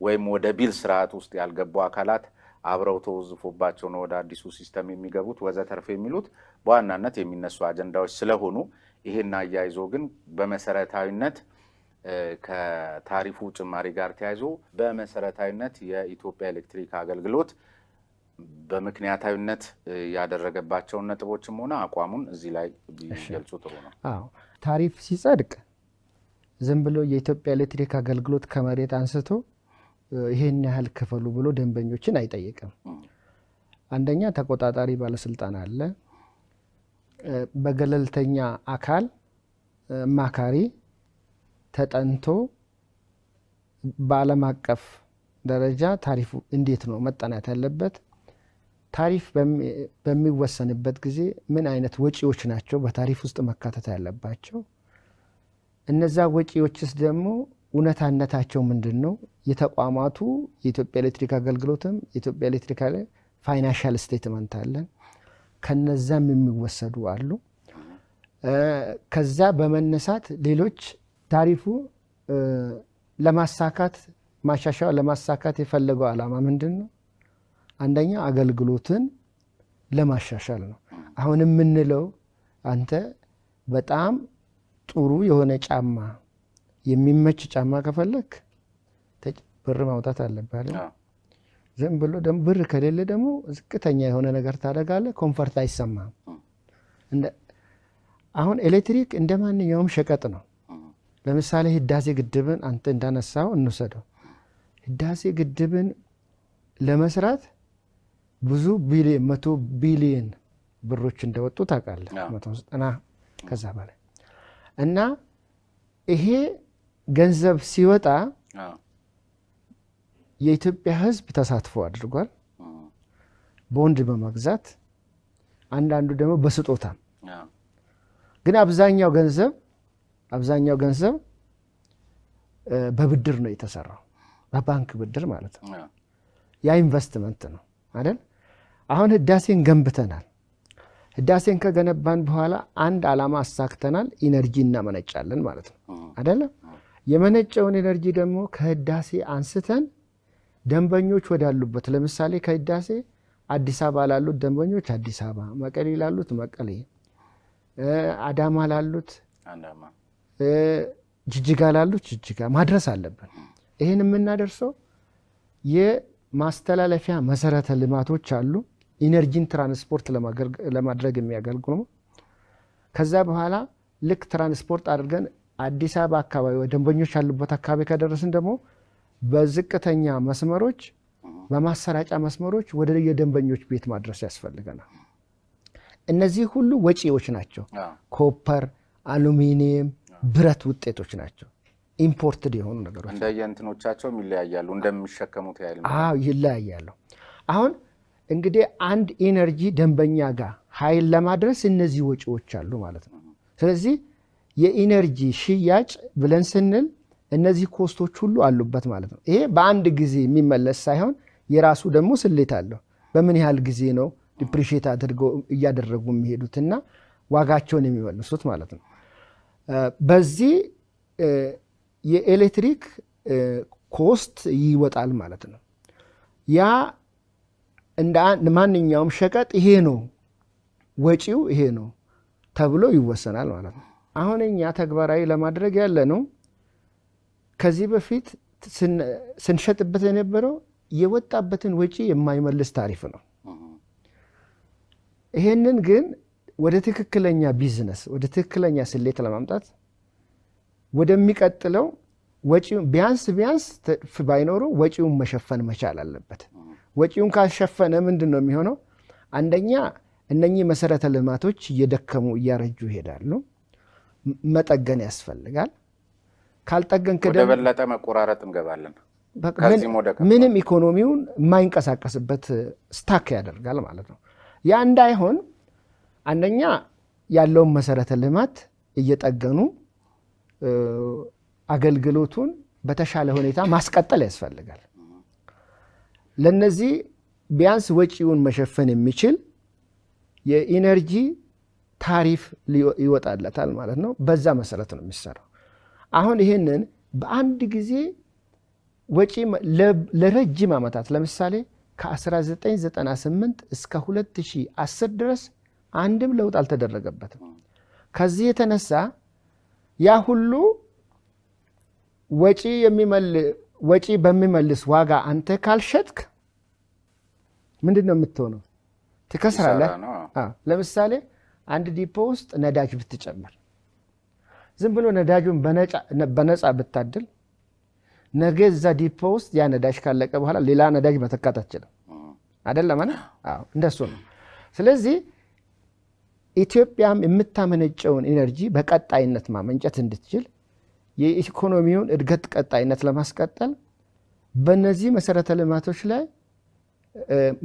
ወይም ወደ ቢል ስርዓት ውስጥ ያልገቡ አካላት አብረው ተወዝፎባቸው ነው ወደ አዲሱ ሲስተም የሚገቡት ወዘተርፈ የሚሉት በዋናነት የሚነሱ አጀንዳዎች ስለሆኑ ይሄን አያይዞ ግን በመሰረታዊነት ከታሪፉ ጭማሪ ጋር ተያይዞ በመሰረታዊነት የኢትዮጵያ ኤሌክትሪክ አገልግሎት በምክንያታዊነት ያደረገባቸው ነጥቦችም ሆነ አቋሙን እዚህ ላይ ቢገልጹ ጥሩ ነው። ታሪፍ ሲጸድቅ ዝም ብሎ የኢትዮጵያ ኤሌክትሪክ አገልግሎት ከመሬት አንስቶ ይሄን ያህል ክፈሉ ብሎ ደንበኞችን አይጠይቅም። አንደኛ ተቆጣጣሪ ባለስልጣን አለ። በገለልተኛ አካል ማካሪ ተጠንቶ በዓለም አቀፍ ደረጃ ታሪፉ እንዴት ነው መጠናት ያለበት፣ ታሪፍ በሚወሰንበት ጊዜ ምን አይነት ወጪዎች ናቸው በታሪፍ ውስጥ መካተት ያለባቸው፣ እነዛ ወጪዎችስ ደግሞ እውነታነታቸው ምንድነው፣ የተቋማቱ የኢትዮጵያ ኤሌክትሪክ አገልግሎትም የኢትዮጵያ ኤሌክትሪክ ፋይናንሻል ስቴትመንት አለ፣ ከነዛም የሚወሰዱ አሉ። ከዛ በመነሳት ሌሎች ታሪፉ ለማሳካት ማሻሻያ ለማሳካት የፈለገው ዓላማ ምንድነው? አንደኛ አገልግሎትን ለማሻሻል ነው። አሁን የምንለው አንተ በጣም ጥሩ የሆነ ጫማ የሚመች ጫማ ከፈለክ ብር ማውጣት አለብህ። ዝም ብሎ ደግሞ ብር ከሌለ ደግሞ ዝቅተኛ የሆነ ነገር ታደርጋለህ፣ ኮምፎርት አይሰማም። አሁን ኤሌክትሪክ እንደማንኛውም ሸቀጥ ነው። ለምሳሌ ህዳሴ ግድብን አንተ እንዳነሳው እንውሰደው። ህዳሴ ግድብን ለመስራት ብዙ ቢሊዮን 100 ቢሊዮን ብሮች እንደወጡ ታውቃለህ። 190 ከዛ በላይ እና ይሄ ገንዘብ ሲወጣ የኢትዮጵያ ህዝብ ተሳትፎ አድርጓል። ቦንድ በመግዛት አንዳንዱ ደግሞ በስጦታ። ግን አብዛኛው ገንዘብ በብድር ነው የተሰራው በባንክ ብድር ማለት ነው ያ ኢንቨስትመንት ነው አይደል አሁን ህዳሴን ገንብተናል ህዳሴን ከገነባን በኋላ አንድ ዓላማ አሳክተናል ኢነርጂ እናመነጫለን ማለት ነው አይደል የመነጨውን ኢነርጂ ደግሞ ከህዳሴ አንስተን ደንበኞች ወዳሉበት ለምሳሌ ከህዳሴ አዲስ አበባ ላሉት ደንበኞች አዲስ አበባ መቀሌ ላሉት መቀሌ አዳማ ላሉት አዳማ ጅጅጋ ላሉት ጅጅጋ ማድረስ አለብን ይሄን የምናደርሰው የማስተላለፊያ መሰረተ ልማቶች አሉ ኢነርጂን ትራንስፖርት ለማድረግ የሚያገልግሉ ከዛ በኋላ ልክ ትራንስፖርት አድርገን አዲስ አበባ አካባቢ ደንበኞች ያሉበት አካባቢ ከደረስን ደግሞ በዝቅተኛ መስመሮች በማሰራጫ መስመሮች ወደ የደንበኞች ቤት ማድረስ ያስፈልገናል እነዚህ ሁሉ ወጪዎች ናቸው ኮፐር አሉሚኒየም ብረት ውጤቶች ናቸው ኢምፖርትድ የሆኑ ነገሮች እንደየንትኖቻቸው ይለያያሉ እንደሚሸከሙት ያይል ይለያያሉ አሁን እንግዲህ አንድ ኢነርጂ ደንበኛ ጋር ኃይል ለማድረስ እነዚህ ወጪዎች አሉ ማለት ነው ስለዚህ የኢነርጂ ሽያጭ ብለን ስንል እነዚህ ኮስቶች ሁሉ አሉበት ማለት ነው ይሄ በአንድ ጊዜ የሚመለስ ሳይሆን የራሱ ደግሞ ስሌት አለው በምን ያህል ጊዜ ነው ዲፕሪሺየት አድርገው እያደረጉ የሚሄዱትና ዋጋቸውን የሚመልሱት ማለት ነው በዚህ የኤሌክትሪክ ኮስት ይወጣል ማለት ነው ያ እንደ ማንኛውም ሸቀጥ ይሄ ነው ወጪው ይሄ ነው ተብሎ ይወሰናል ማለት ነው አሁን እኛ ተግባራዊ ለማድረግ ያለ ነው ከዚህ በፊት ስንሸጥበት የነበረው የወጣበትን ወጪ የማይመልስ ታሪፍ ነው ይሄንን ግን ወደ ትክክለኛ ቢዝነስ ወደ ትክክለኛ ስሌት ለማምጣት ወደሚቀጥለው ወጪው ቢያንስ ባይኖሩ ወጪውን መሸፈን መቻል አለበት ወጪውን ካሸፈነ ምንድነው የሚሆነው አንደኛ እነኚህ መሰረተ ልማቶች እየደከሙ እያረጁ ይሄዳሉ መጠገን ያስፈልጋል ካልጠገን ወደ በለጠ መቆራረጥ እንገባለን ምንም ኢኮኖሚውን የማይንቀሳቀስበት ስታክ ያደርጋል ማለት ነው ያ እንዳይሆን አንደኛ ያለውን መሰረተ ልማት እየጠገኑ አገልግሎቱን በተሻለ ሁኔታ ማስቀጠል ያስፈልጋል ለነዚህ ቢያንስ ወጪውን መሸፈን የሚችል የኢነርጂ ታሪፍ ይወጣለታል ማለት ነው በዛ መሰረት ነው የሚሰራው አሁን ይሄንን በአንድ ጊዜ ወጪ ለረጅም አመታት ለምሳሌ ከ1998 እስከ 2010 ድረስ አንድም ለውጥ አልተደረገበትም ከዚህ የተነሳ ያ ሁሉ ወጪ በሚመልስ ዋጋ አንተ ካልሸጥክ ምንድነው የምትሆነው ትከስራለህ ለምሳሌ አንድ ዲፖ ውስጥ ነዳጅ ብትጨምር ዝም ብሎ ነዳጁን በነፃ ብታድል ነገ እዛ ዲፖ ውስጥ ያ ነዳጅ ካለቀ በኋላ ሌላ ነዳጅ መተካት አትችልም አይደለም እንደሱ ነው ስለዚህ ኢትዮጵያም የምታመነጨውን ኢነርጂ በቀጣይነት ማመንጨት እንድትችል የኢኮኖሚውን እድገት ቀጣይነት ለማስቀጠል በእነዚህ መሰረተ ልማቶች ላይ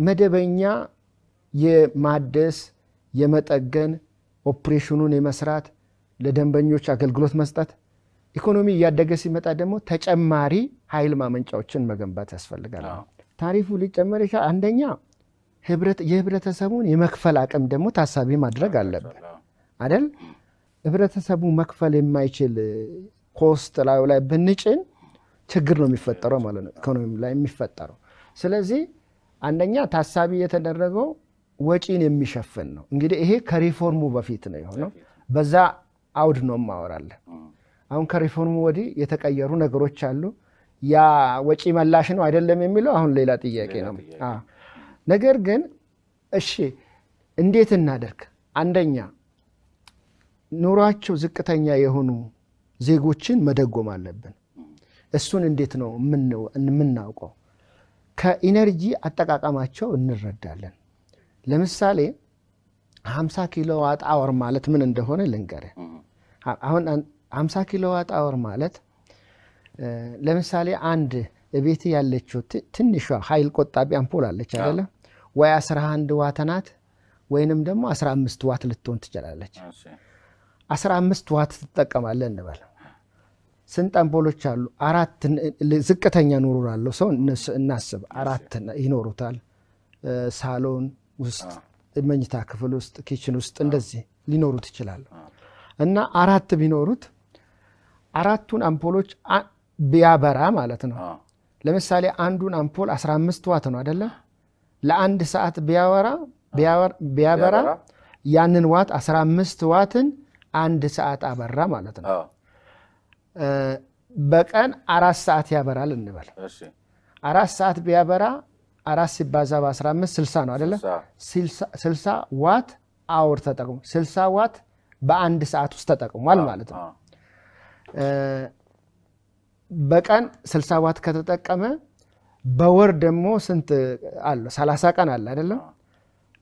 መደበኛ የማደስ የመጠገን ኦፕሬሽኑን የመስራት ለደንበኞች አገልግሎት መስጠት ኢኮኖሚ እያደገ ሲመጣ ደግሞ ተጨማሪ ኃይል ማመንጫዎችን መገንባት ያስፈልጋል ታሪፉ ሊጨመር ይችላል አንደኛ የህብረተሰቡን የመክፈል አቅም ደግሞ ታሳቢ ማድረግ አለበት አይደል ህብረተሰቡ መክፈል የማይችል ኮስት ላይ ብንጭን ችግር ነው የሚፈጠረው ማለት ነው ኢኮኖሚ ላይ የሚፈጠረው ስለዚህ አንደኛ ታሳቢ የተደረገው ወጪን የሚሸፍን ነው እንግዲህ ይሄ ከሪፎርሙ በፊት ነው የሆነው በዛ አውድ ነው ማወራለን አሁን ከሪፎርሙ ወዲህ የተቀየሩ ነገሮች አሉ ያ ወጪ መላሽ ነው አይደለም የሚለው አሁን ሌላ ጥያቄ ነው ነገር ግን እሺ እንዴት እናደርግ አንደኛ ኑሯቸው ዝቅተኛ የሆኑ ዜጎችን መደጎም አለብን እሱን እንዴት ነው የምናውቀው ከኢነርጂ አጠቃቀማቸው እንረዳለን ለምሳሌ 50 ኪሎዋት አወር ማለት ምን እንደሆነ ልንገርህ አሁን 50 ኪሎዋት አወር ማለት ለምሳሌ አንድ ቤት ያለችው ትንሿ ኃይል ቆጣቢ አምፖል አለች አይደለ ወይ 11 ዋት ናት ወይንም ደግሞ 15 ዋት ልትሆን ትችላለች 15 ዋት ትጠቀማለህ እንበል ስንት አምፖሎች አሉ? 4 ዝቅተኛ ኑሮ ያለው ሰው እናስብ 4 ይኖሩታል። ሳሎን ውስጥ መኝታ ክፍል ውስጥ ኪችን ውስጥ እንደዚህ ሊኖሩት ይችላሉ። እና 4 ቢኖሩት 4ቱን አምፖሎች ቢያበራ ማለት ነው። ለምሳሌ አንዱን አምፖል 15 ዋት ነው አይደለ? ለአንድ ሰዓት ቢያበራ ያንን ዋት 15 ዋትን አንድ ሰዓት አበራ ማለት ነው። በቀን 4 ሰዓት ያበራል እንበል። 4 ሰዓት ቢያበራ 4 ሲባዛ በ15 60 ነው አይደለ? 60 ዋት አወር ተጠቅሞ 60 ዋት በአንድ ሰዓት ውስጥ ተጠቅሟል ማለት ነው። በቀን 60 ዋት ከተጠቀመ በወር ደግሞ ስንት አለ? 30 ቀን አለ አይደለም?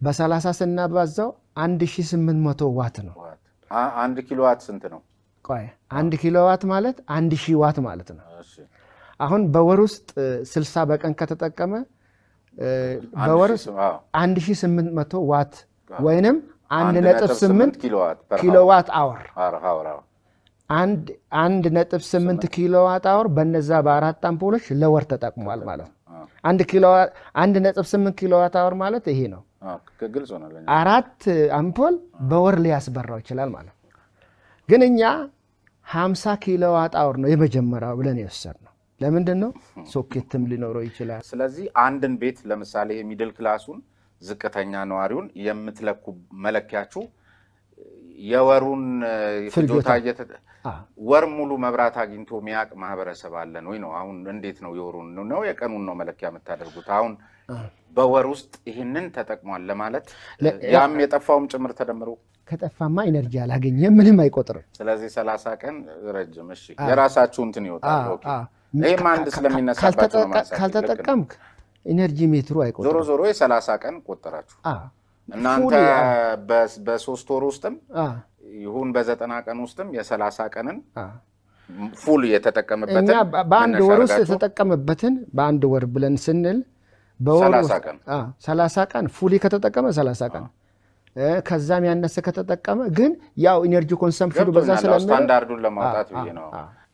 በ30 ስናባዛው 1800 ዋት ነው። 1 ኪሎዋት ስንት ነው? ቆይ 1 ኪሎዋት ማለት 1000 ዋት ማለት ነው። አሁን በወር ውስጥ 60 በቀን ከተጠቀመ በወር 1800 ዋት ወይንም 1.8 ኪሎዋት አወር 1.8 ኪሎዋት አወር በነዛ በአራት አምፖሎች ለወር ተጠቅሟል ማለት ነው። 1.8 ኪሎዋት አወር ማለት ይሄ ነው። ግልጽ ነው። 4 አምፖል በወር ሊያስበራው ይችላል ማለት ነው። ግን እኛ 50 ኪሎዋት አወር ነው የመጀመሪያው ብለን የወሰድነው። ለምንድን ነው? ሶኬትም ሊኖረው ይችላል። ስለዚህ አንድን ቤት ለምሳሌ ሚድል ክላሱን ዝቅተኛ ነዋሪውን የምትለኩ መለኪያችሁ የወሩን ፍጆታ ወር ሙሉ መብራት አግኝቶ ሚያቅ ማህበረሰብ አለን ወይ ነው? አሁን እንዴት ነው የወሩን ነው የቀኑን ነው መለኪያ የምታደርጉት? አሁን በወር ውስጥ ይሄንን ተጠቅሟል ለማለት ያም የጠፋውም ጭምር ተደምሮ ከጠፋማ ኢነርጂ አላገኘም፣ ምንም አይቆጥርም። ስለዚህ 30 ቀን ረጅም። እሺ የራሳችሁ እንትን ይወጣል። ኦኬ ይሄም አንድ ስለሚነሳባችሁ ነው ማለት ካልተጠቀምክ ኢነርጂ ሜትሩ አይቆጥርም። ዞሮ የ30 ቀን ቆጠራችሁ እናንተ በ3 ወር ውስጥም ይሁን በ90 ቀን ውስጥም የ30 ቀንን ፉል የተጠቀመበትን እኛ በአንድ ወር ውስጥ የተጠቀመበትን በአንድ ወር ብለን ስንል በወር 30 ቀን ፉል ከተጠቀመ 30 ቀን ከዛም ያነሰ ከተጠቀመ ግን ያው ኢነርጂ ኮንሰምፕሽኑ በዛ ስለሚል ስታንዳርዱን ለማውጣት ብዬ ነው።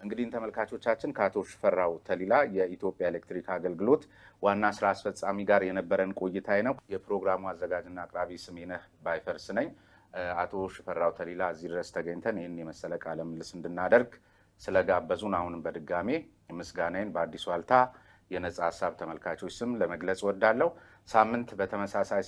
እንግዲህ ተመልካቾቻችን ከአቶ ሽፈራው ተሊላ የኢትዮጵያ ኤሌክትሪክ አገልግሎት ዋና ስራ አስፈጻሚ ጋር የነበረን ቆይታ ነው። የፕሮግራሙ አዘጋጅና አቅራቢ ስሜነህ ባይፈርስ ነኝ። አቶ ሽፈራው ተሊላ እዚህ ድረስ ተገኝተን ይህን የመሰለ ቃለ ምልልስ እንድናደርግ ስለጋበዙን አሁንም በድጋሜ ምስጋናዬን በአዲስ ዋልታ የነጻ ሀሳብ ተመልካቾች ስም ለመግለጽ ወዳለው። ሳምንት በተመሳሳይ